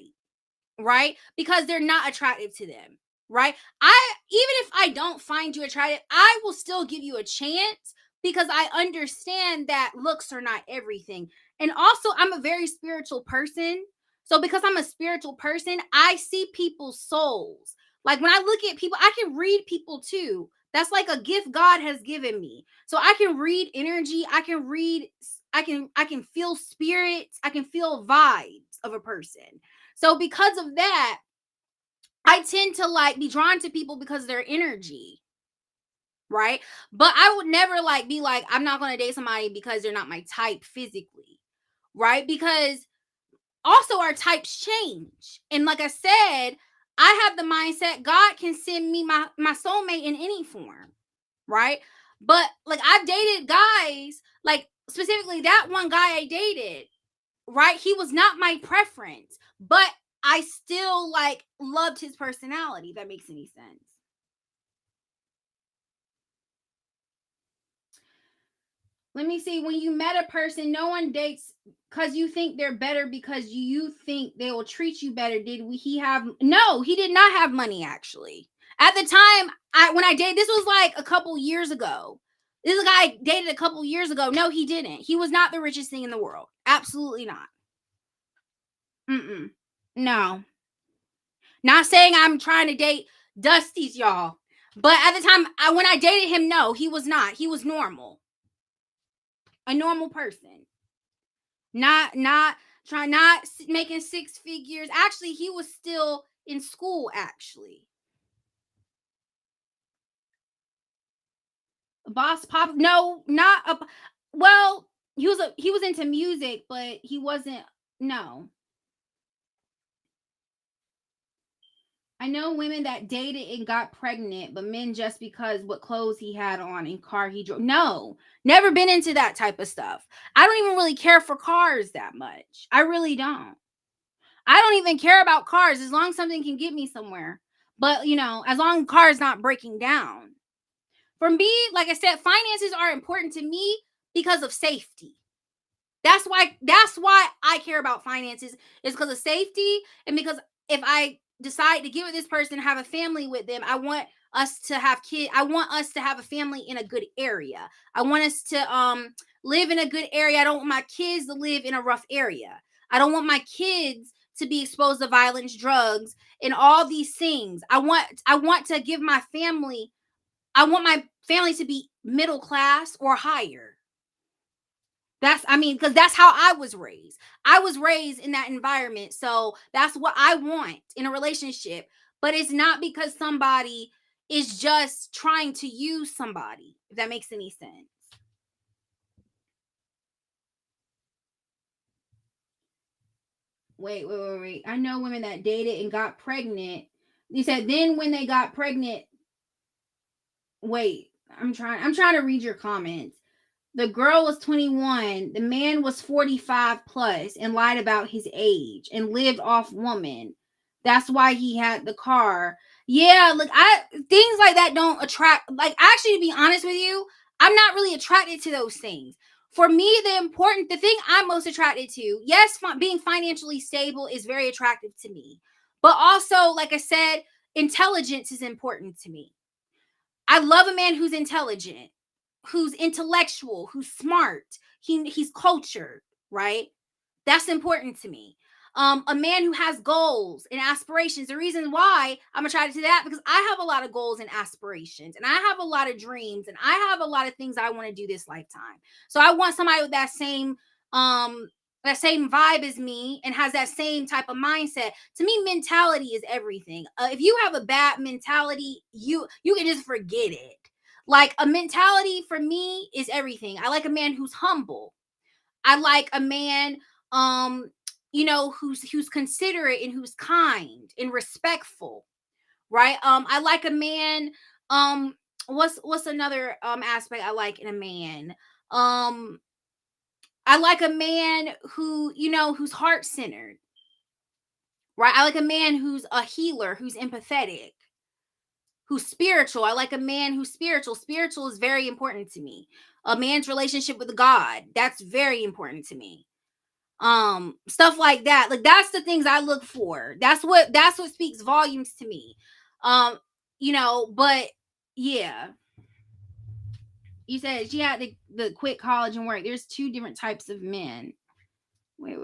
right? Because they're not attractive to them, right? I even if I don't find you attractive, I will still give you a chance because I understand that looks are not everything. And also, I'm a very spiritual person. So because I'm a spiritual person, I see people's souls. Like when I look at people, I can read people too. That's like a gift God has given me. So I can read energy, I can read I can feel spirits, I can feel vibes of a person. So because of that, I tend to like be drawn to people because of their energy, right? But I would never like be like, I'm not going to date somebody because they're not my type physically, right? Because also our types change. And like I said, I have the mindset God can send me my soulmate in any form, right? But like I've dated guys, like specifically that one guy I dated, right? He was not my preference, but I still like loved his personality, if that makes any sense. Let me see. When you met a person, no one dates because you think they're better because you think they will treat you better. Did he have no, he did not have money actually. At the time, when I dated, this was like a couple years ago. This is a guy I dated a couple years ago. No, he didn't. He was not the richest thing in the world. Absolutely not. Mm-mm. No. Not saying I'm trying to date Dusty's, y'all. But at the time, when I dated him, no, he was not. He was normal. A normal person. Not trying not making six figures. Actually, he was still in school actually. Boss pop no, not a well, he was into music, but he wasn't no. I know women that dated and got pregnant, but men just because what clothes he had on and car he drove. No, never been into that type of stuff. I don't even really care for cars that much. I really don't. I don't even care about cars as long as something can get me somewhere. But as long as car is not breaking down. For me, like I said, finances are important to me because of safety. That's why I care about finances is because of safety and because if I decide to get with this person have a family with them, I want us to have kids. I want us to have a family in a good area. I want us to live in a good area. I don't want my kids to live in a rough area. I don't want my kids to be exposed to violence, drugs, and all these things. I want to give my family I want my family to be middle class or higher. Because that's how I was raised. I was raised in that environment. So that's what I want in a relationship. But it's not because somebody is just trying to use somebody, if that makes any sense. Wait. I know women that dated and got pregnant. You said then when they got pregnant, wait, I'm trying to read your comments. The girl was 21. The man was 45 plus and lied about his age and lived off woman. That's why he had the car. Yeah, look, I things like that don't attract. Like, actually, to be honest with you, I'm not really attracted to those things. For me, the thing I'm most attracted to, yes, being financially stable is very attractive to me. But also, like I said, intelligence is important to me. I love a man who's intelligent, who's intellectual, who's smart. He's cultured, right? That's important to me. A man who has goals and aspirations. The reason why I'm attracted to that because I have a lot of goals and aspirations, and I have a lot of dreams, and I have a lot of things I want to do this lifetime. So I want somebody with that same vibe as me and has that same type of mindset. To me, mentality is everything. If you have a bad mentality, you can just forget it. Like a mentality for me is everything. I like a man who's humble. I like a man who's considerate and who's kind and respectful, right? I like a man what's another aspect I like in a man? Um I like a man who's heart-centered, right? I like a man who's a healer, who's empathetic, who's spiritual. I like a man who's spiritual. Spiritual is very important to me. A man's relationship with God, that's very important to me. Stuff like that. Like that's the things I look for. That's what speaks volumes to me. Um, but yeah, you said she had the quit college and work. There's two different types of men. Wait.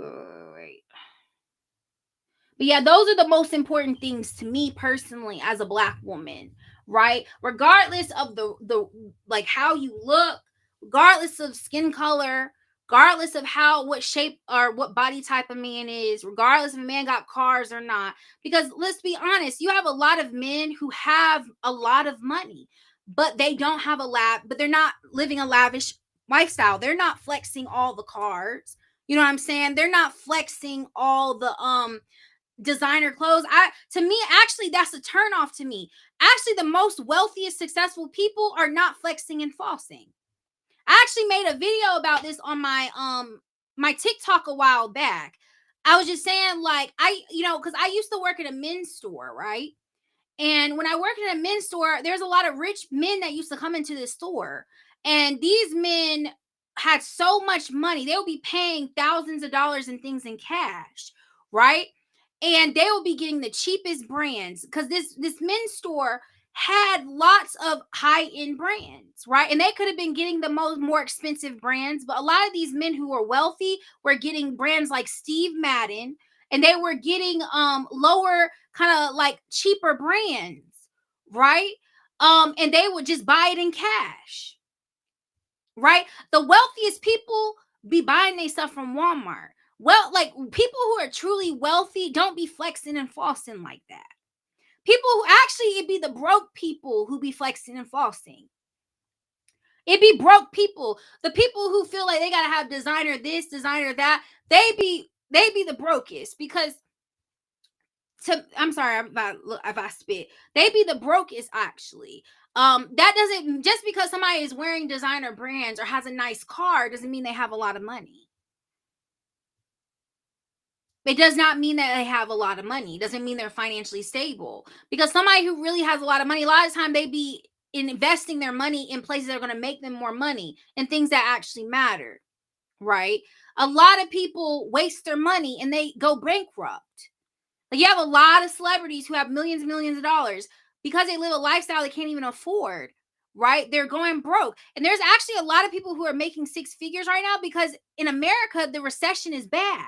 But yeah, those are the most important things to me personally as a black woman, right? Regardless of the like how you look, regardless of skin color, regardless of what shape or what body type a man is, regardless if a man got cars or not. Because let's be honest, you have a lot of men who have a lot of money, but they don't have but they're not living a lavish lifestyle. They're not flexing all the cars. You know what I'm saying? They're not flexing all the designer clothes. To me, actually, that's a turn off to me. Actually, the most wealthiest, successful people are not flexing and flossing. I actually made a video about this on my TikTok a while back. I was just saying, like, because I used to work at a men's store, right? And when I worked in a men's store, there's a lot of rich men that used to come into this store. And these men had so much money. They would be paying thousands of dollars in things in cash, right? And they will be getting the cheapest brands because this men's store had lots of high-end brands, right? And they could have been getting the more expensive brands, but a lot of these men who were wealthy were getting brands like Steve Madden, and they were getting lower, kind of like cheaper brands, right? And they would just buy it in cash, right? The wealthiest people be buying their stuff from Walmart. Well, like people who are truly wealthy don't be flexing and flossing like that. People who actually, it be the broke people who be flexing and flossing. It be broke people. The people who feel like they gotta have designer this, designer that, they be the brokest because I'm sorry if I spit. They be the brokest actually. That doesn't, just because somebody is wearing designer brands or has a nice car doesn't mean they have a lot of money. It does not mean that they have a lot of money. It doesn't mean they're financially stable. Because somebody who really has a lot of money, a lot of time they be investing their money in places that are going to make them more money and things that actually matter, right? A lot of people waste their money and they go bankrupt. Like you have a lot of celebrities who have millions and millions of dollars because they live a lifestyle they can't even afford, right? They're going broke. And there's actually a lot of people who are making six figures right now because in America, the recession is bad,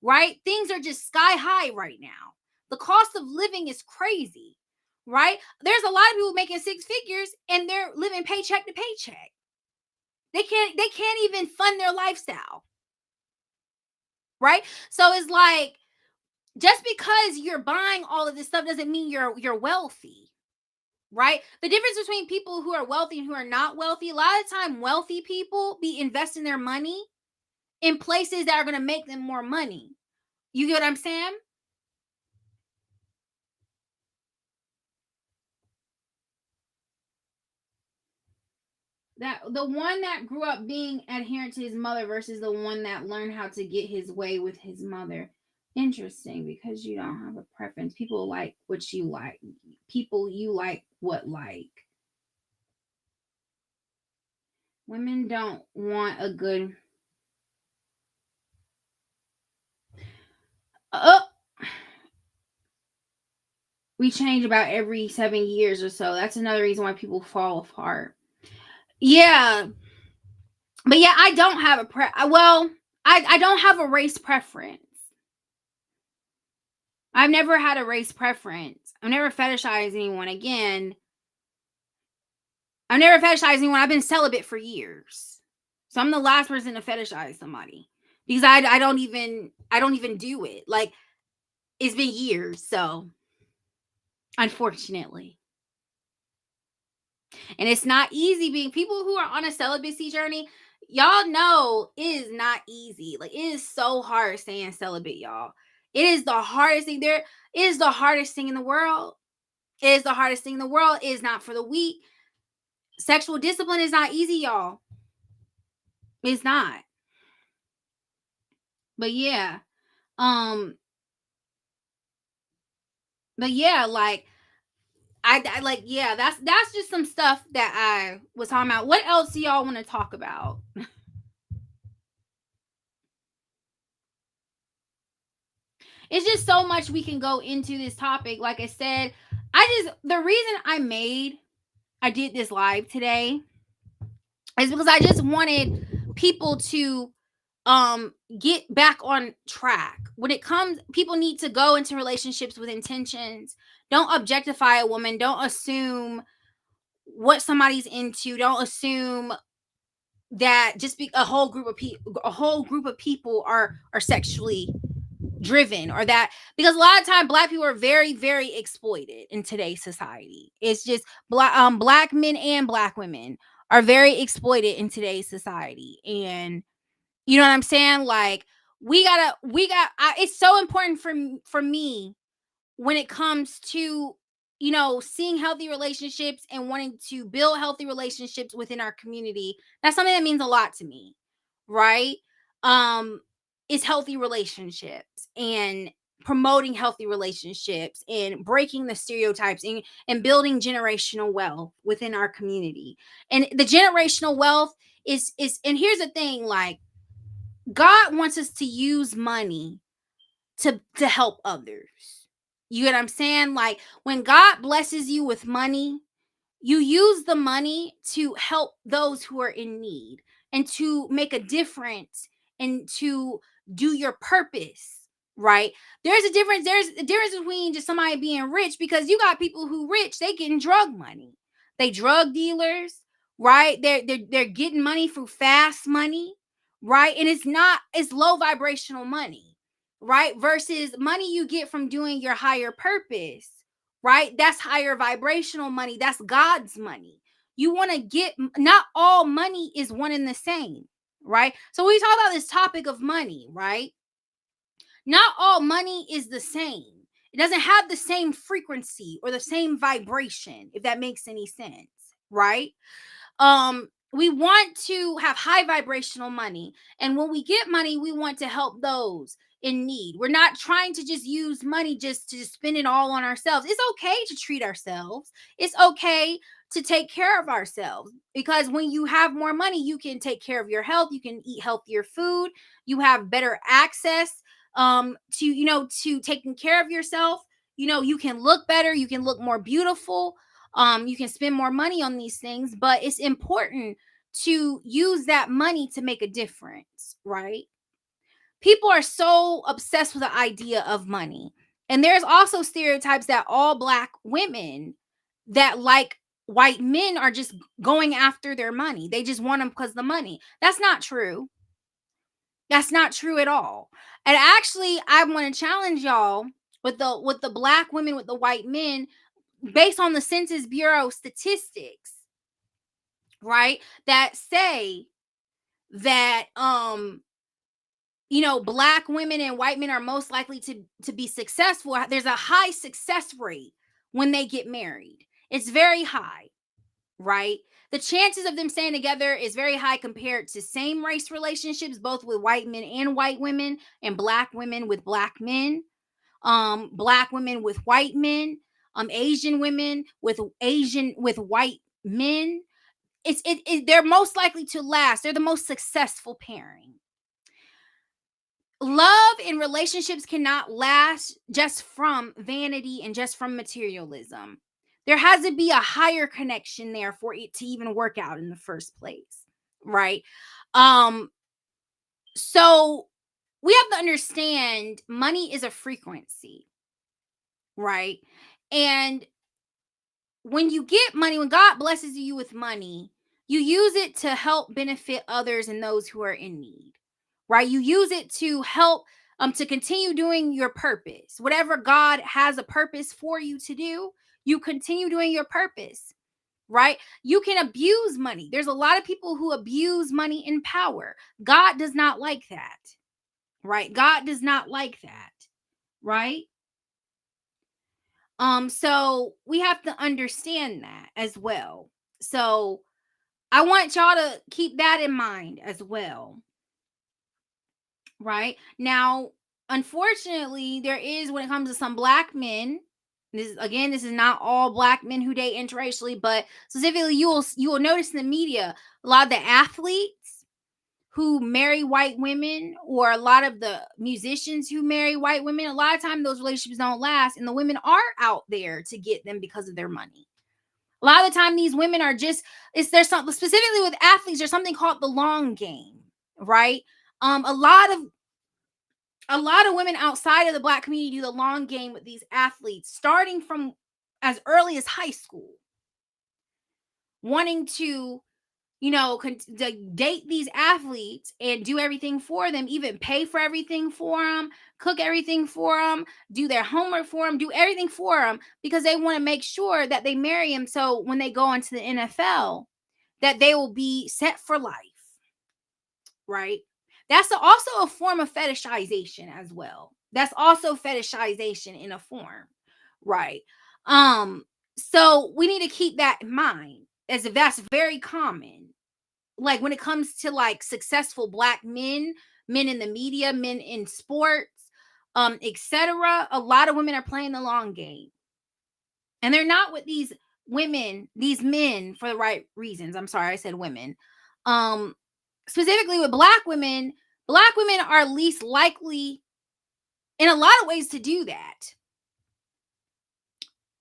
right? Things are just sky high right now. The cost of living is crazy, right? There's a lot of people making six figures and they're living paycheck to paycheck. They can't even fund their lifestyle, right? So it's like, just because you're buying all of this stuff doesn't mean you're wealthy, right? The difference between people who are wealthy and who are not wealthy, a lot of time wealthy people be investing their money in places that are going to make them more money. You get what I'm saying? That the one that grew up being adherent to his mother versus the one that learned how to get his way with his mother. Interesting, because you don't have a preference. People like what you like. People you like what like. Women don't want a good. Oh, we change about every 7 years or so. That's another reason why people fall apart. Yeah, but yeah, I don't have a well, I don't have a race preference. I've never had a race preference. I've never fetishized anyone. Again, I've never fetishized anyone. I've been celibate for years, so I'm the last person to fetishize somebody because I don't even do it. Like it's been years, so unfortunately. And it's not easy being people who are on a celibacy journey. Y'all know it is not easy. Like it is so hard staying celibate, y'all. It is the hardest thing there. It is the hardest thing in the world. It is the hardest thing in the world. It is not for the weak. Sexual discipline is not easy, y'all. It's not. But yeah. Um, but yeah, like I like, yeah, that's just some stuff that I was talking about. What else do y'all want to talk about? It's just so much we can go into this topic. Like I said, The reason I did this live today is because I just wanted people to get back on track. When it comes, people need to go into relationships with intentions. Don't objectify a woman. Don't assume what somebody's into. Don't assume that just be a whole group of people are sexually driven, or that, because a lot of time black people are very, very exploited in today's society. It's just black men and black women are very exploited in today's society. And you know what I'm saying? Like, it's so important for me when it comes to, seeing healthy relationships and wanting to build healthy relationships within our community. That's something that means a lot to me, right? um is healthy relationships, and promoting healthy relationships, and breaking the stereotypes, and building generational wealth within our community. And the generational wealth is and here's the thing, like, God wants us to use money to help others. You get what I'm saying? Like, when God blesses you with money, you use the money to help those who are in need, and to make a difference, and to do your purpose, right? There's a difference between just somebody being rich, because you got people who rich, they getting drug money. They drug dealers, right? They're getting money through fast money, right? And it's low vibrational money, right? Versus money you get from doing your higher purpose, right? That's higher vibrational money. That's God's money. You want to get, not all money is one and the same, right? So we talk about this topic of money, right? Not all money is the same. It doesn't have the same frequency or the same vibration, if that makes any sense, right? We want to have high vibrational money, and when we get money, we want to help those in need. We're not trying to just use money just to spend it all on ourselves. It's okay to treat ourselves. It's okay to take care of ourselves, because when you have more money, you can take care of your health, you can eat healthier food, you have better access to, to taking care of yourself. You can look better, you can look more beautiful, you can spend more money on these things, but it's important to use that money to make a difference, right? People are so obsessed with the idea of money. And there's also stereotypes that all black women that like white men are just going after their money. They just want them because of the money. That's not true. That's not true at all. And actually, I want to challenge y'all with the black women with the white men, based on the Census Bureau statistics, right? That say that black women and white men are most likely to be successful. There's a high success rate when they get married. It's very high, right? The chances of them staying together is very high compared to same race relationships, both with white men and white women, and black women with black men, black women with white men, Asian women with white men. They're most likely to last. They're the most successful pairing. Love and relationships cannot last just from vanity and just from materialism. There has to be a higher connection there for it to even work out in the first place, right? Um so we have to understand money is a frequency, right? And when you get money, when God blesses you with money, you use it to help benefit others and those who are in need, right? You use it to help to continue doing your purpose. Whatever God has a purpose for you to do, you continue doing your purpose, right? You can abuse money. There's a lot of people who abuse money in power. God does not like that, right? God does not like that, right? So we have to understand that as well. So I want y'all to keep that in mind as well, right? Now, unfortunately, there is, when it comes to some black men, this is not all black men who date interracially, but specifically you will notice in the media a lot of the athletes who marry white women, or a lot of the musicians who marry white women, a lot of time those relationships don't last, and the women are out there to get them because of their money. A lot of the time, these women are just, it's there's something specifically with athletes, there's something called the long game, right? Um, a lot of a lot of women outside of the black community do the long game with these athletes, starting from as early as high school, wanting to, to date these athletes and do everything for them, even pay for everything for them, cook everything for them, do their homework for them, do everything for them, because they want to make sure that they marry him. So when they go into the NFL, that they will be set for life, right? That's also a form of fetishization as well. That's also fetishization in a form, right? Um, so we need to keep that in mind, as if that's very common. Like when it comes to like successful black men, men in the media, men in sports, etc. A lot of women are playing the long game. And they're not with these women, these men for the right reasons. I'm sorry, I said women. Um, Specifically with black women are least likely in a lot of ways to do that.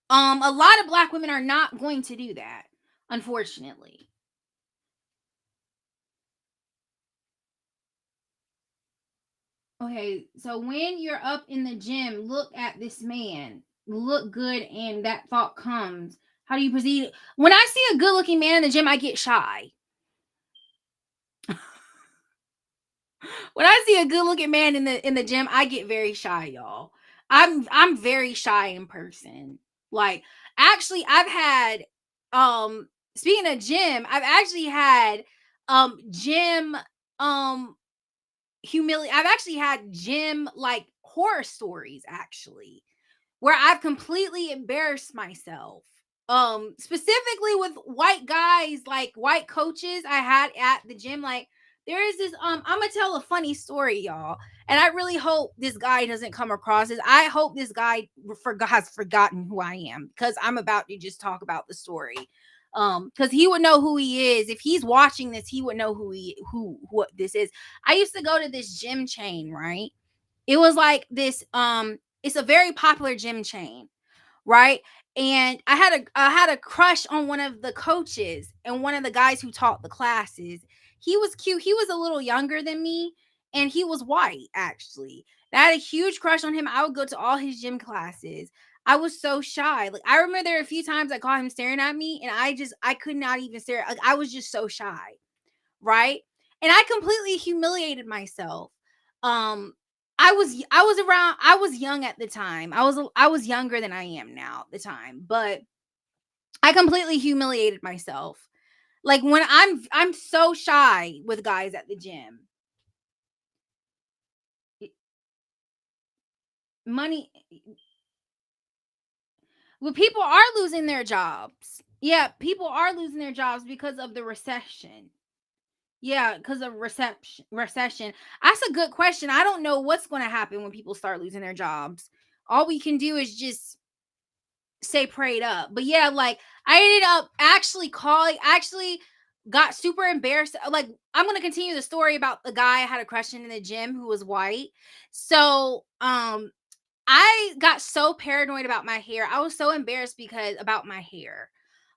A lot of black women are not going to do that, unfortunately. Okay, so when you're up in the gym, look at this man, look good, and that thought comes. How do you proceed? When I see a good looking man in the gym, I get shy. When I see a good looking man in the gym, I get very shy, y'all. I'm very shy in person. Like, actually, I've had speaking of gym, I've actually had gym I've actually had gym like horror stories, actually, where I've completely embarrassed myself. Specifically with white guys, like white coaches I had at the gym. Like, there is this I'm gonna tell a funny story, y'all. And I really hope this guy doesn't come across this. I hope this guy has forgotten who I am, because I'm about to just talk about the story. Because he would know who he is. If he's watching this, he would know who what this is. I used to go to this gym chain, right? It was like this it's a very popular gym chain, right? And I had a crush on one of the coaches and one of the guys who taught the classes. He was cute. He was a little younger than me, and he was white, actually. And I had a huge crush on him. I would go to all his gym classes. I was so shy. Like, I remember there were a few times I caught him staring at me, and I could not even stare. Like, I was just so shy, right? And I completely humiliated myself. Um, I was young at the time. I was younger than I am now at the time, but I completely humiliated myself. Like, when I'm so shy with guys at the gym. Money Well, people are losing their jobs. Yeah, people are losing their jobs because of the recession. Yeah, because of recession. That's a good question. I don't know what's going to happen when people start losing their jobs. All we can do is just stay prayed up. But yeah, like, I ended up actually got super embarrassed. Like, I'm gonna continue the story about the guy I had a crush in the gym who was white. So I got so paranoid about my hair. I was so embarrassed because about my hair.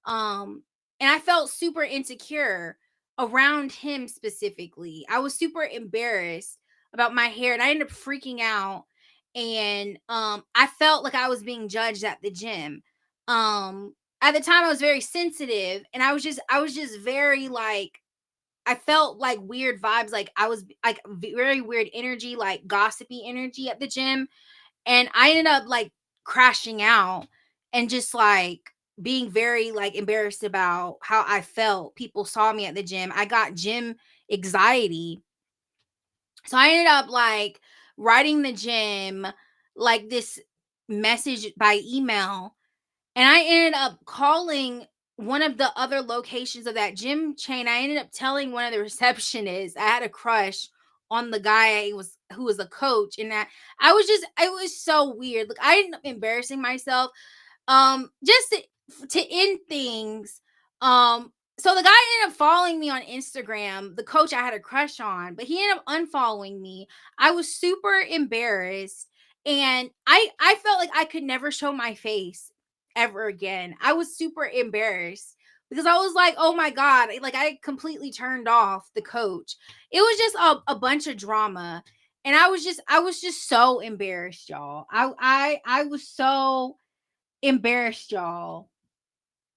Um, and I felt super insecure around him specifically. I was super embarrassed about my hair, and I ended up freaking out. And I felt like I was being judged at the gym. At the time I was very sensitive, and I was just very like, I felt like weird vibes, like I was like very weird energy, like gossipy energy at the gym. And I ended up like crashing out and just like being very like embarrassed about how I felt. People saw me at the gym. I got gym anxiety. So I ended up like writing the gym like this message by email, and I ended up calling one of the other locations of that gym chain. I ended up telling one of the receptionists I had a crush on the guy who was a coach, and that I was just it was so weird. Like, I ended up embarrassing myself. Just to end things. So the guy ended up following me on Instagram, the coach I had a crush on, but he ended up unfollowing me. I was super embarrassed, and I felt like I could never show my face ever again. I was super embarrassed because I was like, "Oh my god," like I completely turned off the coach. It was just a bunch of drama, and I was just so embarrassed, y'all. I was so embarrassed, y'all.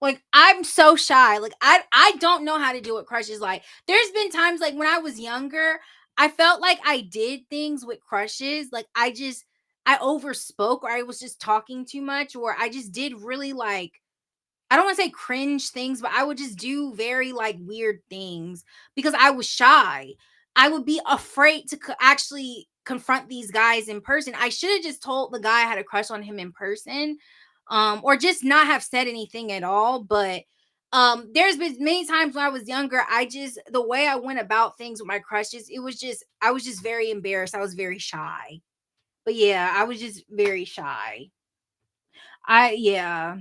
Like, I'm so shy. Like, I don't know how to deal with crushes. Like, there's been times like when I was younger, I felt like I did things with crushes. Like, I overspoke, or I was just talking too much, or I just did really like, I don't want to say cringe things, but I would just do very like weird things because I was shy. I would be afraid to actually confront these guys in person. I should have just told the guy I had a crush on him in person, or just not have said anything at all. But there's been many times when I was younger, I just, the way I went about things with my crushes, it was just, I was just very embarrassed. I was very shy. But yeah, I was just very shy. Yeah.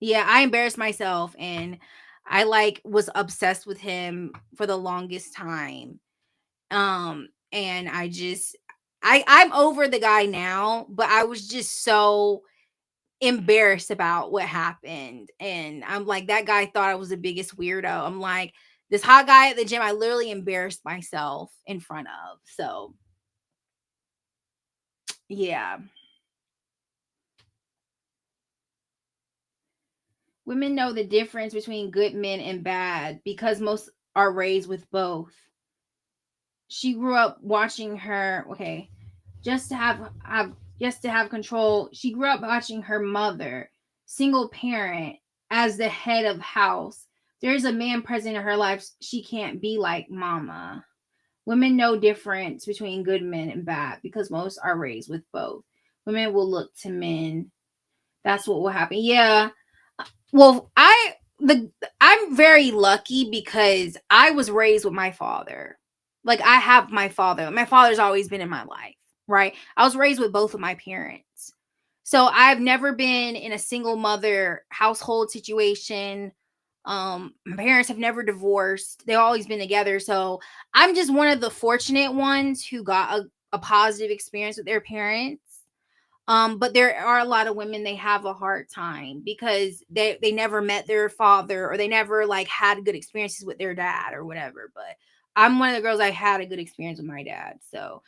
Yeah, I embarrassed myself, and I like was obsessed with him for the longest time. And I'm over the guy now, but I was just so embarrassed about what happened. And I'm like, that guy thought I was the biggest weirdo. I'm like, this hot guy at the gym, I literally embarrassed myself in front of. So yeah. Women know the difference between good men and bad because most are raised with both. She grew up watching her, okay, just to have just to have control. She grew up watching her mother, single parent, as the head of house. There's a man present in her life. She can't be like mama. Women know difference between good men and bad because most are raised with both. Women will look to men. That's what will happen. Yeah. Well, the I'm very lucky because I was raised with my father. Like, I have my father. My father's always been in my life, right? I was raised with both of my parents. So I've never been in a single mother household situation. My parents have never divorced. They've always been together. So I'm just one of the fortunate ones who got a positive experience with their parents. But there are a lot of women, they have a hard time because they never met their father, or they never like had good experiences with their dad or whatever. But I'm one of the girls, I had a good experience with my dad. So,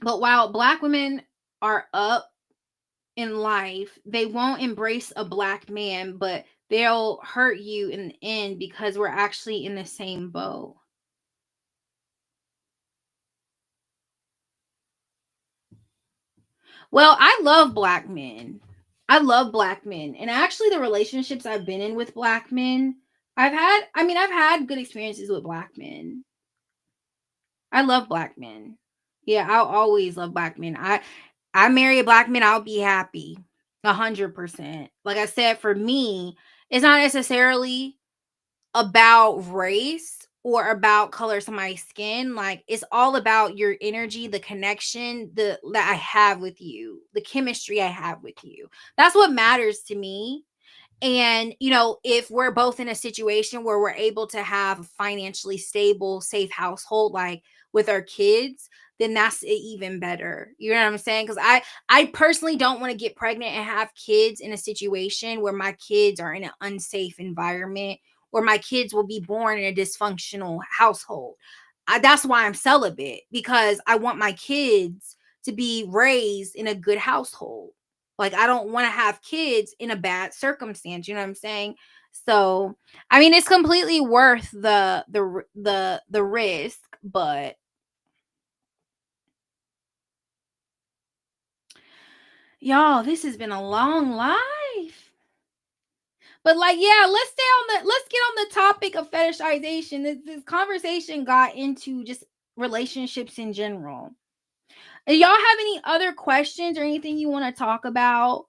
but while black women are up in life, they won't embrace a black man, but they'll hurt you in the end because we're actually in the same boat. Well, I love black men. I love black men. And actually, the relationships I've been in with black men, I've had good experiences with black men. I love black men. Yeah, I'll always love black men. I marry a black man, I'll be happy. 100%. Like I said, for me, it's not necessarily about race or about colors of my skin. Like, it's all about your energy, the connection that I have with you, the chemistry I have with you. That's what matters to me. And, if we're both in a situation where we're able to have a financially stable, safe household, like with our kids, then that's even better. You know what I'm saying? Because I personally don't want to get pregnant and have kids in a situation where my kids are in an unsafe environment, or my kids will be born in a dysfunctional household. That's why I'm celibate, because I want my kids to be raised in a good household. Like, I don't want to have kids in a bad circumstance, you know what I'm saying? So, I mean, it's completely worth the risk, but y'all, this has been a long life. But like, yeah, let's get on the topic of fetishization. This conversation got into just relationships in general. And y'all have any other questions or anything you want to talk about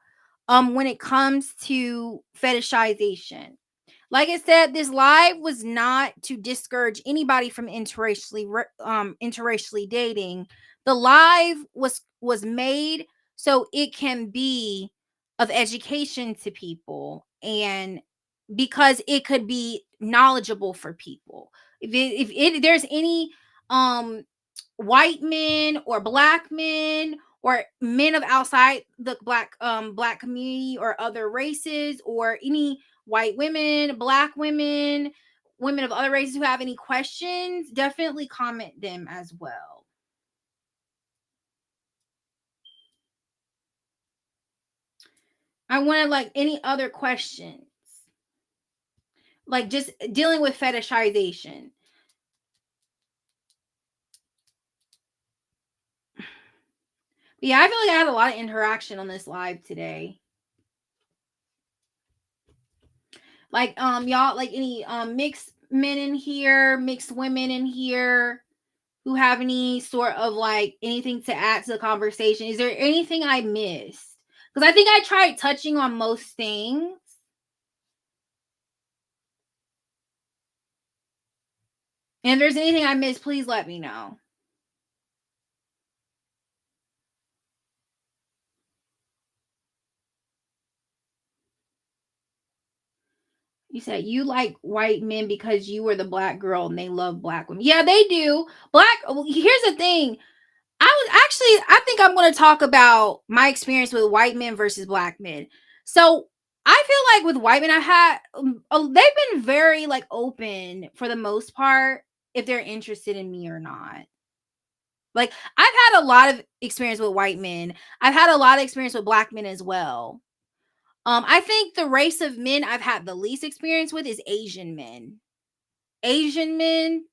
when it comes to fetishization? Like I said, this live was not to discourage anybody from interracially dating. The live was made so it can be of education to people, and because it could be knowledgeable for people. If there's any um white men or black men or men of outside the black community or other races, or any white women, black women, women of other races who have any questions, definitely comment them as well. I wanted like any other questions, like just dealing with fetishization. Yeah, I feel like I had a lot of interaction on this live today. Like, y'all, like any mixed men in here, mixed women in here who have any sort of like anything to add to the conversation? Is there anything I missed? Because I think I tried touching on most things. And if there's anything I missed, please let me know. You said you like white men because you were the black girl and they love black women. Yeah, they do. Here's the thing. I think I'm going to talk about my experience with white men versus black men. So I feel like with white men, I had, they've been very like open for the most part if they're interested in me or not. Like, I've had a lot of experience with white men. I've had a lot of experience with black men as well. I think the race of men I've had the least experience with is Asian men. Asian men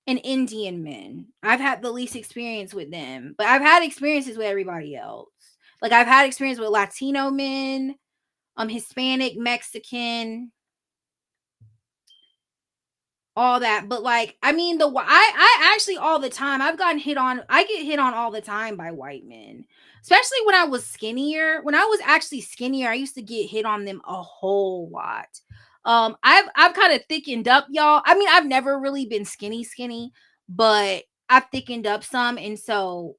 and Indian men. I've had the least experience with them, but I've had experiences with everybody else. Like, I've had experience with Latino men, Hispanic, Mexican, all that. But like, I mean, I actually all the time I've gotten hit on. I get hit on all the time by white men, especially when I was skinnier. When I was actually skinnier, I used to get hit on them a whole lot. I've kind of thickened up, y'all. I mean, I've never really been skinny, but I've thickened up some, and so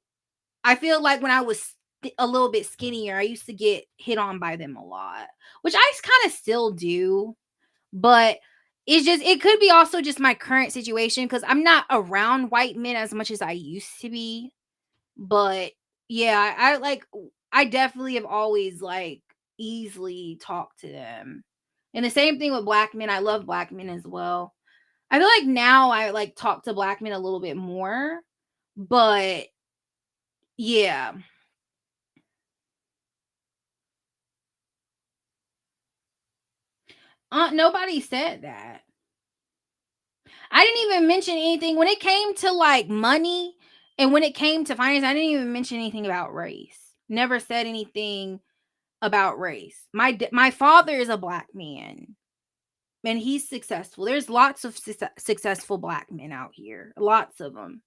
I feel like when I was a little bit skinnier, I used to get hit on by them a lot, which I kind of still do. But it's just, it could be also just my current situation because I'm not around white men as much as I used to be. But yeah, I like, I definitely have always like easily talked to them. And the same thing with black men. I love black men as well. I feel like now I like talk to black men a little bit more. But yeah. Nobody said that. I didn't even mention anything when it came to like money, and when it came to finance. I didn't even mention anything about race. Never said anything about race. My father is a black man and he's successful. There's lots of successful black men out here. Lots of them.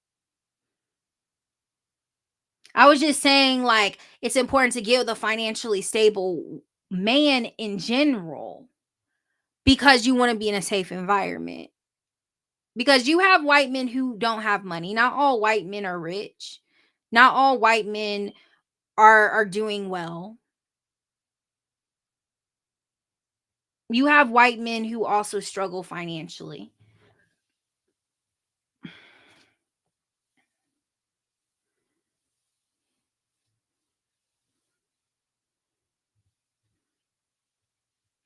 I was just saying like it's important to get with a financially stable man in general because you want to be in a safe environment. Because you have white men who don't have money. Not all white men are rich. Not all white men are doing well. You have white men who also struggle financially.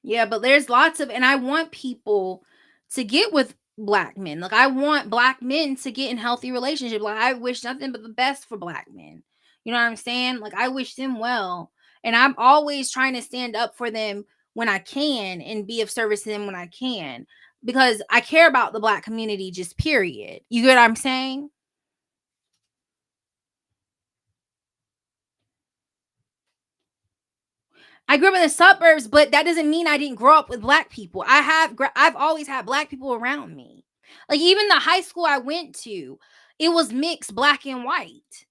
Yeah, but there's lots of, and I want people to get with black men. Like, I want black men to get in healthy relationships. Like, I wish nothing but the best for black men. You know what I'm saying? Like, I wish them well. And I'm always trying to stand up for them when I can and be of service to them when I can, because I care about the black community, just period. You get what I'm saying? I grew up in the suburbs, but that doesn't mean I didn't grow up with black people. I've always had black people around me. Like, even the high school I went to, it was mixed black and white.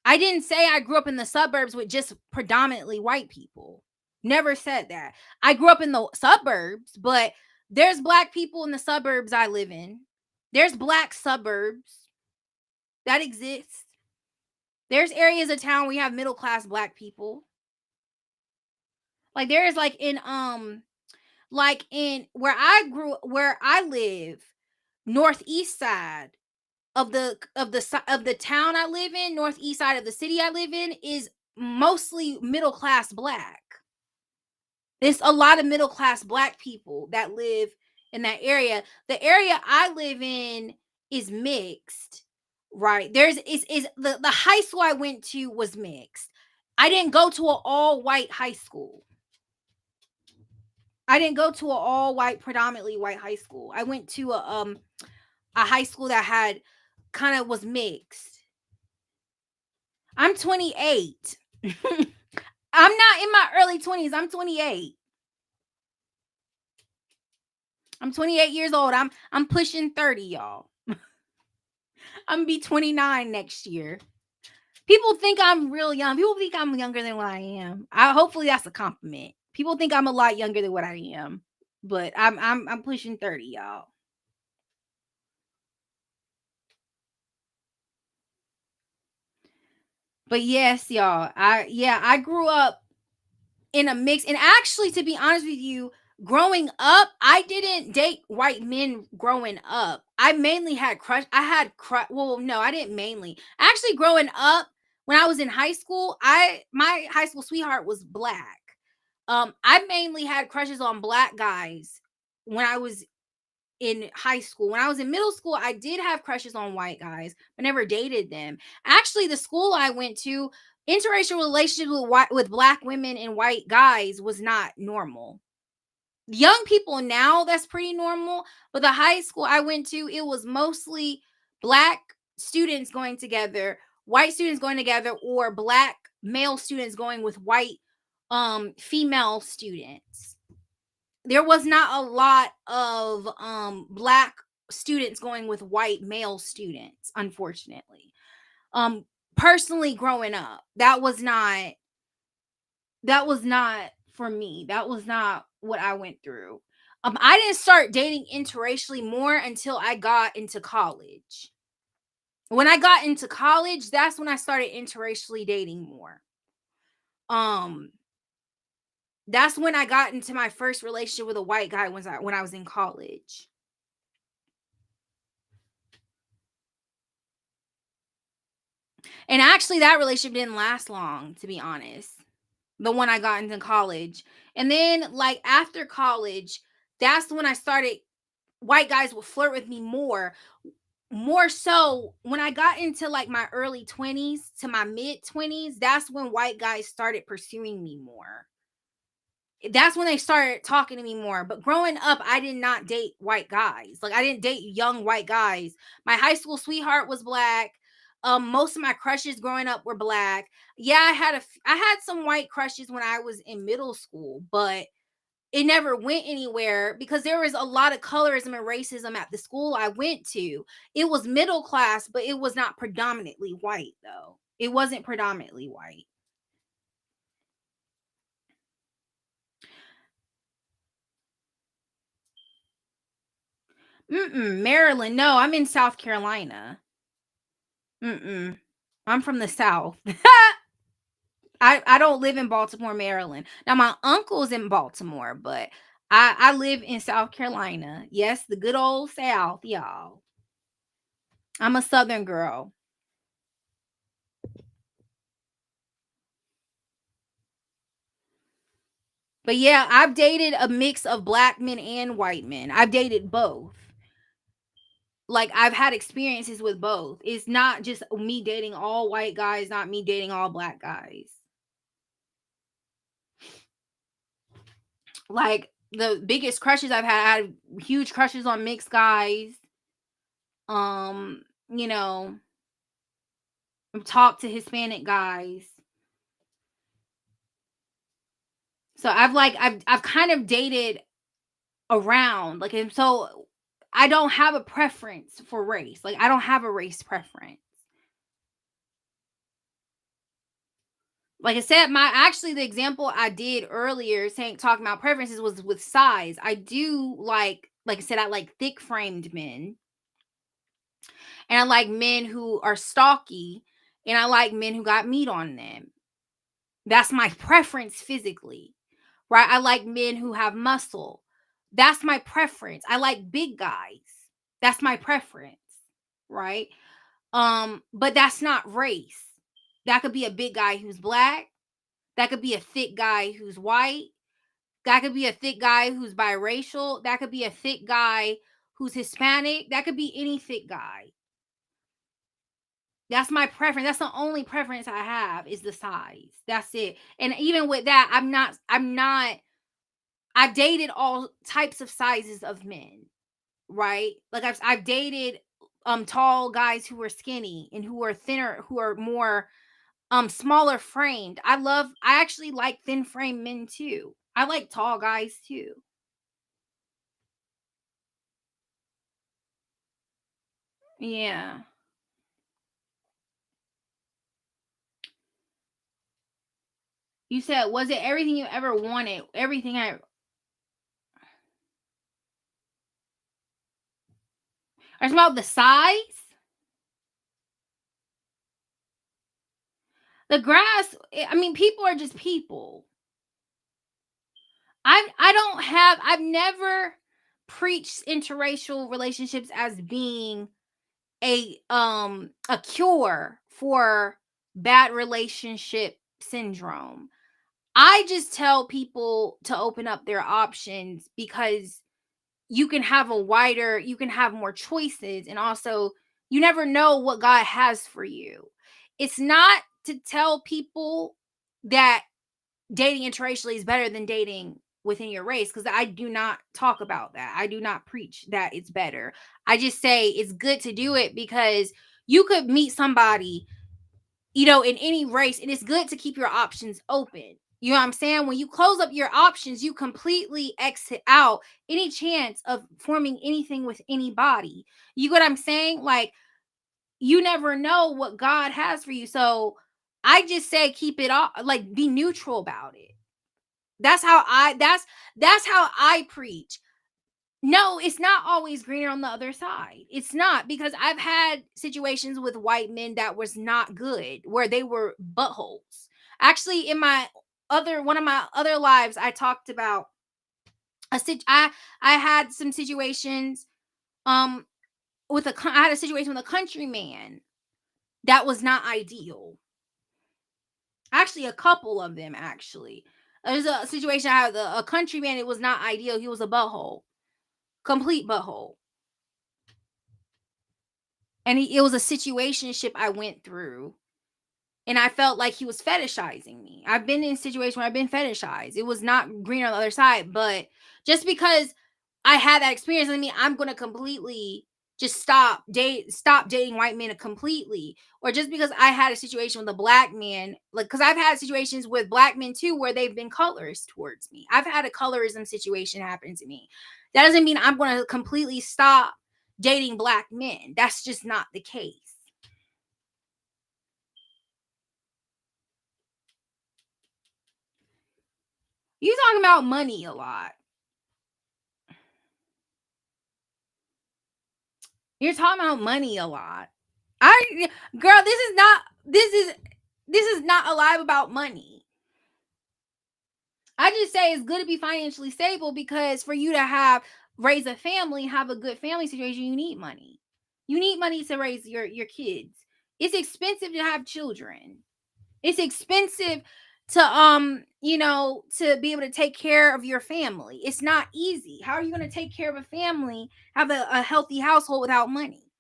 I didn't say I grew up in the suburbs with just predominantly white people. Never said that. I grew up in the suburbs, but there's black people in the suburbs I live in. There's black suburbs that exist. There's areas of town where you have middle class black people. Like there is like in where I live, northeast side of the town I live in, northeast side of the city I live in is mostly middle class black. There's a lot of middle class black people that live in that area. The area I live in is mixed, right? Is the high school I went to was mixed. I didn't go to an all white high school. I didn't go to an all white, predominantly white high school. I went to a high school that had kind of was mixed. I'm 28. I'm not in my early 20s. I'm 28. I'm 28 years old. I'm pushing 30, y'all. I'm gonna be 29 next year. People think I'm real young. People think I'm younger than what I am. Hopefully that's a compliment. People think I'm a lot younger than what I am, but I'm pushing 30, y'all. But yes, y'all. I grew up in a mix, and actually, to be honest with you, growing up, I didn't date white men growing up. I mainly had crush. I had crush. Well, no, I didn't mainly. Actually, growing up, when I was in high school, I my high school sweetheart was black. I mainly had crushes on black guys when I was in high school. When I was in middle school, I did have crushes on white guys, but never dated them. Actually, the school I went to, interracial relationships with black women and white guys was not normal. Young people now, that's pretty normal, but the high school I went to, it was mostly black students going together, white students going together, or black male students going with white female students. There was not a lot of black students going with white male students, unfortunately. Personally, growing up, that was not for me. That was not what I went through. I didn't start dating interracially more until I got into college. When I got into college, that's when I started interracially dating more. Um, that's when I got into my first relationship with a white guy when I was in college. And actually, that relationship didn't last long, to be honest. The one I got into college. And then, like, after college, that's when I started, white guys would flirt with me more. More so when I got into like my early 20s to my mid 20s, that's when white guys started pursuing me more. That's when they started talking to me more. But growing up, I did not date white guys. Like I didn't date young white guys. My high school sweetheart was black. Most of my crushes growing up were black. Yeah, I had some white crushes when I was in middle school, but it never went anywhere because there was a lot of colorism and racism at the school I went to. It was middle class, but it was not predominantly white though. It wasn't predominantly white. Maryland. No, I'm in South Carolina. Mm-mm. I'm from the South. I don't live in Baltimore, Maryland. Now my uncle's in Baltimore, but I live in South Carolina. Yes, the good old South, y'all. I'm a Southern girl. But yeah, I've dated a mix of black men and white men. I've dated both. Like I've had experiences with both. It's not just me dating all white guys, not me dating all black guys. Like the biggest crushes I had huge crushes on mixed guys. Um, you know, talk to Hispanic guys. So I've kind of dated around. Like and so I don't have a preference for race. Like I don't have a race preference. Like I said, my actually the example I did earlier saying talking about preferences was with size. I do like I said, I like thick framed men and I like men who are stocky and I like men who got meat on them. That's my preference physically. right? I like men who have muscle. That's my preference. I like big guys. That's my preference, right? But that's not race. That could be a big guy who's black. That could be a thick guy who's white. That could be a thick guy who's biracial. That could be a thick guy who's Hispanic. That could be any thick guy. That's my preference. That's the only preference I have is the size. That's it. And even with that, I'm not I've dated all types of sizes of men, right? Like I've dated tall guys who are skinny and who are thinner, who are more smaller framed. I actually like thin framed men too. I like tall guys too. Yeah. You said, was it everything you ever wanted? Everything I Are you about the size? The grass, I mean, people are just people. I've never preached interracial relationships as being a cure for bad relationship syndrome. I just tell people to open up their options because you can have more choices, and also you never know what God has for you. It's not to tell people that dating interracially is better than dating within your race, because I do not talk about that. I do not preach that it's better. I just say it's good to do it because you could meet somebody, in any race, and it's good to keep your options open. You know what I'm saying? When you close up your options, you completely exit out any chance of forming anything with anybody. You get what I'm saying? Like, you never know what God has for you. So I just say keep it off, like be neutral about it. That's how I preach. No, it's not always greener on the other side. It's not, because I've had situations with white men that was not good, where they were buttholes. Actually, in my other one of my other lives, I talked about I had some situations um I had a situation with a countryman that was not ideal. Actually, a couple of them actually. There's a situation I had a countryman. It was not ideal. He was a butthole, complete butthole. And it was a situationship I went through, and I felt like he was fetishizing me. I've been in a situation where I've been fetishized. It was not green on the other side, but just because I had that experience doesn't mean I'm going to completely just stop dating white men completely. Or just because I had a situation with a black man, like, because I've had situations with black men too where they've been colorist towards me. I've had a colorism situation happen to me. That doesn't mean I'm going to completely stop dating black men. That's just not the case. You talking about money a lot. You're talking about money a lot. I Girl, this is not alive about money. I just say it's good to be financially stable, because for you to raise a family, have a good family situation, you need money. You need money to raise your kids. It's expensive to have children. It's expensive to to be able to take care of your family. It's not easy. How are you going to take care of a family, have a healthy household without money?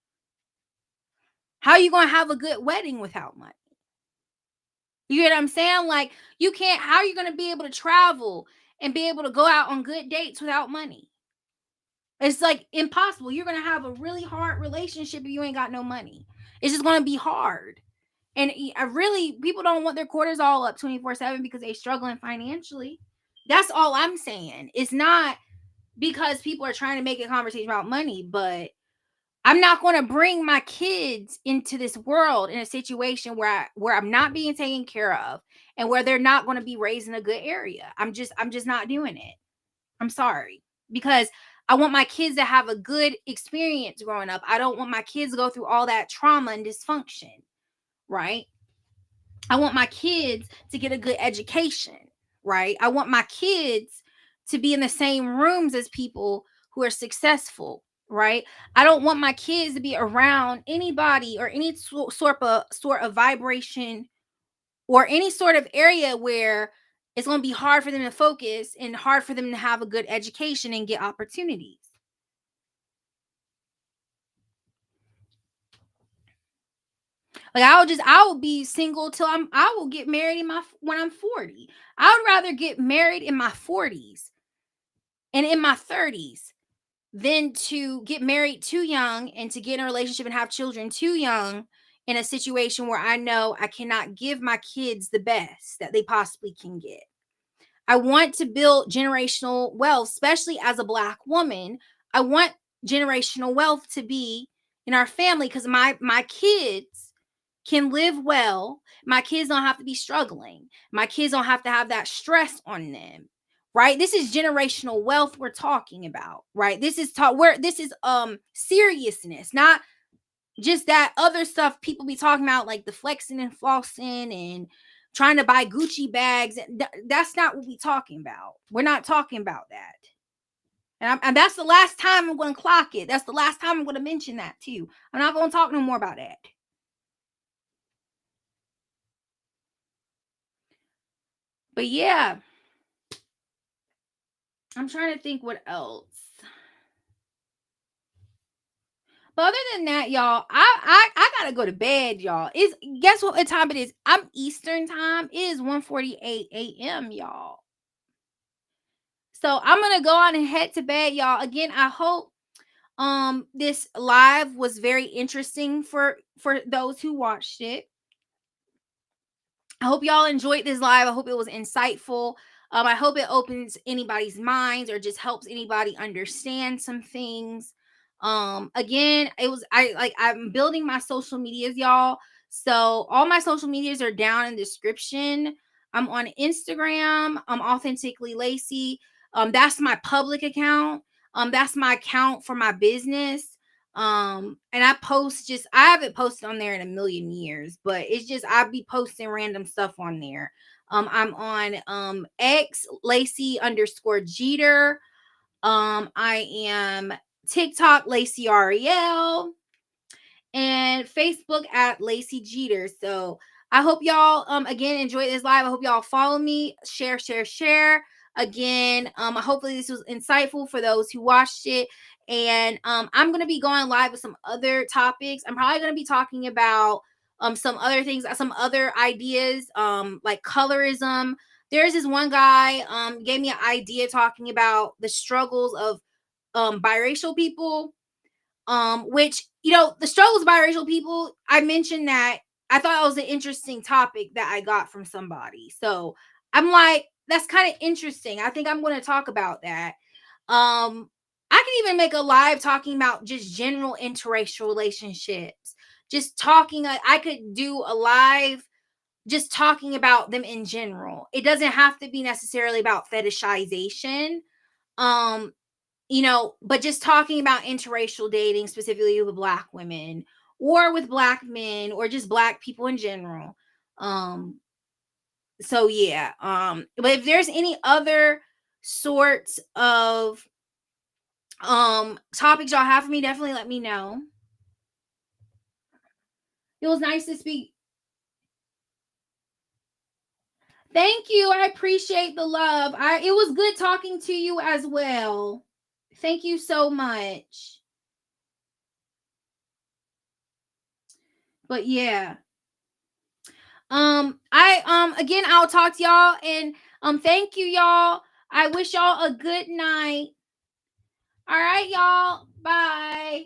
How are you going to have a good wedding without money? You get what I'm saying? Like, you can't, how are you going to be able to travel and be able to go out on good dates without money? It's like impossible. You're going to have a really hard relationship if you ain't got no money. It's just going to be hard. And I really, people don't want their cortisol up 24/7 because they struggling financially. That's all I'm saying. It's not because people are trying to make a conversation about money, but I'm not going to bring my kids into this world in a situation where I'm not being taken care of, and where they're not going to be raised in a good area. I'm just not doing it. I'm sorry. Because I want my kids to have a good experience growing up. I don't want my kids to go through all that trauma and dysfunction, right? I want my kids to get a good education, right? I want my kids to be in the same rooms as people who are successful, right? I don't want my kids to be around anybody or any sort of vibration or any sort of area where it's going to be hard for them to focus and hard for them to have a good education and get opportunities. Like I will be single till I will get married in my when I'm 40. I would rather get married in my 40s and in my 30s than to get married too young and to get in a relationship and have children too young in a situation where I know I cannot give my kids the best that they possibly can get. I want to build generational wealth, especially as a Black woman. I want generational wealth to be in our family because my kids can live well. My kids don't have to be struggling. My kids don't have to have that stress on them. Right? This is generational wealth we're talking about, right? This is where this is seriousness, not just that other stuff people be talking about, like the flexing and flossing and trying to buy Gucci bags. That's not what we talking about. We're not talking about that. And that's the last time I'm going to clock it. That's the last time I'm going to mention that too. I'm not going to talk no more about that. But yeah, I'm trying to think what else. But other than that, y'all, I gotta go to bed, y'all. Is guess what time it is? I'm Eastern time. It is 1:48 a.m., y'all. So I'm gonna go on and head to bed, y'all. Again, I hope this live was very interesting for those who watched it. I hope y'all enjoyed this live. I hope it was insightful. I hope it opens anybody's minds or just helps anybody understand some things. Again, it was I'm building my social medias, y'all. So all my social medias are down in the description. I'm on Instagram. I'm authentically Lacey. That's my public account. That's my account for my business. And I haven't posted on there in a million years, but it's just I'll be posting random stuff on there. I'm on X Lacey underscore Jeter. I am TikTok Lacey Ariel and Facebook at Lacey Jeter. So I hope y'all again enjoy this live. I hope y'all follow me, share. Again, hopefully this was insightful for those who watched it. And I'm gonna be going live with some other topics. I'm probably gonna be talking about some other things, some other ideas, like colorism. There's this one guy gave me an idea talking about the struggles of biracial people, which the struggles of biracial people, I mentioned that I thought it was an interesting topic that I got from somebody. So I'm like, that's kind of interesting. I think I'm going to talk about that. I can even make a live talking about just general interracial relationships. Just talking, I could do a live just talking about them in general. It doesn't have to be necessarily about fetishization. Um, but just talking about interracial dating, specifically with Black women or with Black men or just Black people in general. So yeah. But if there's any other sorts of topics y'all have for me, definitely let me know. It was nice to speak. Thank you. I appreciate the love. It was good talking to you as well. Thank you so much. But yeah. Again, I'll talk to y'all and thank you, y'all. I wish y'all a good night. All right, y'all. Bye.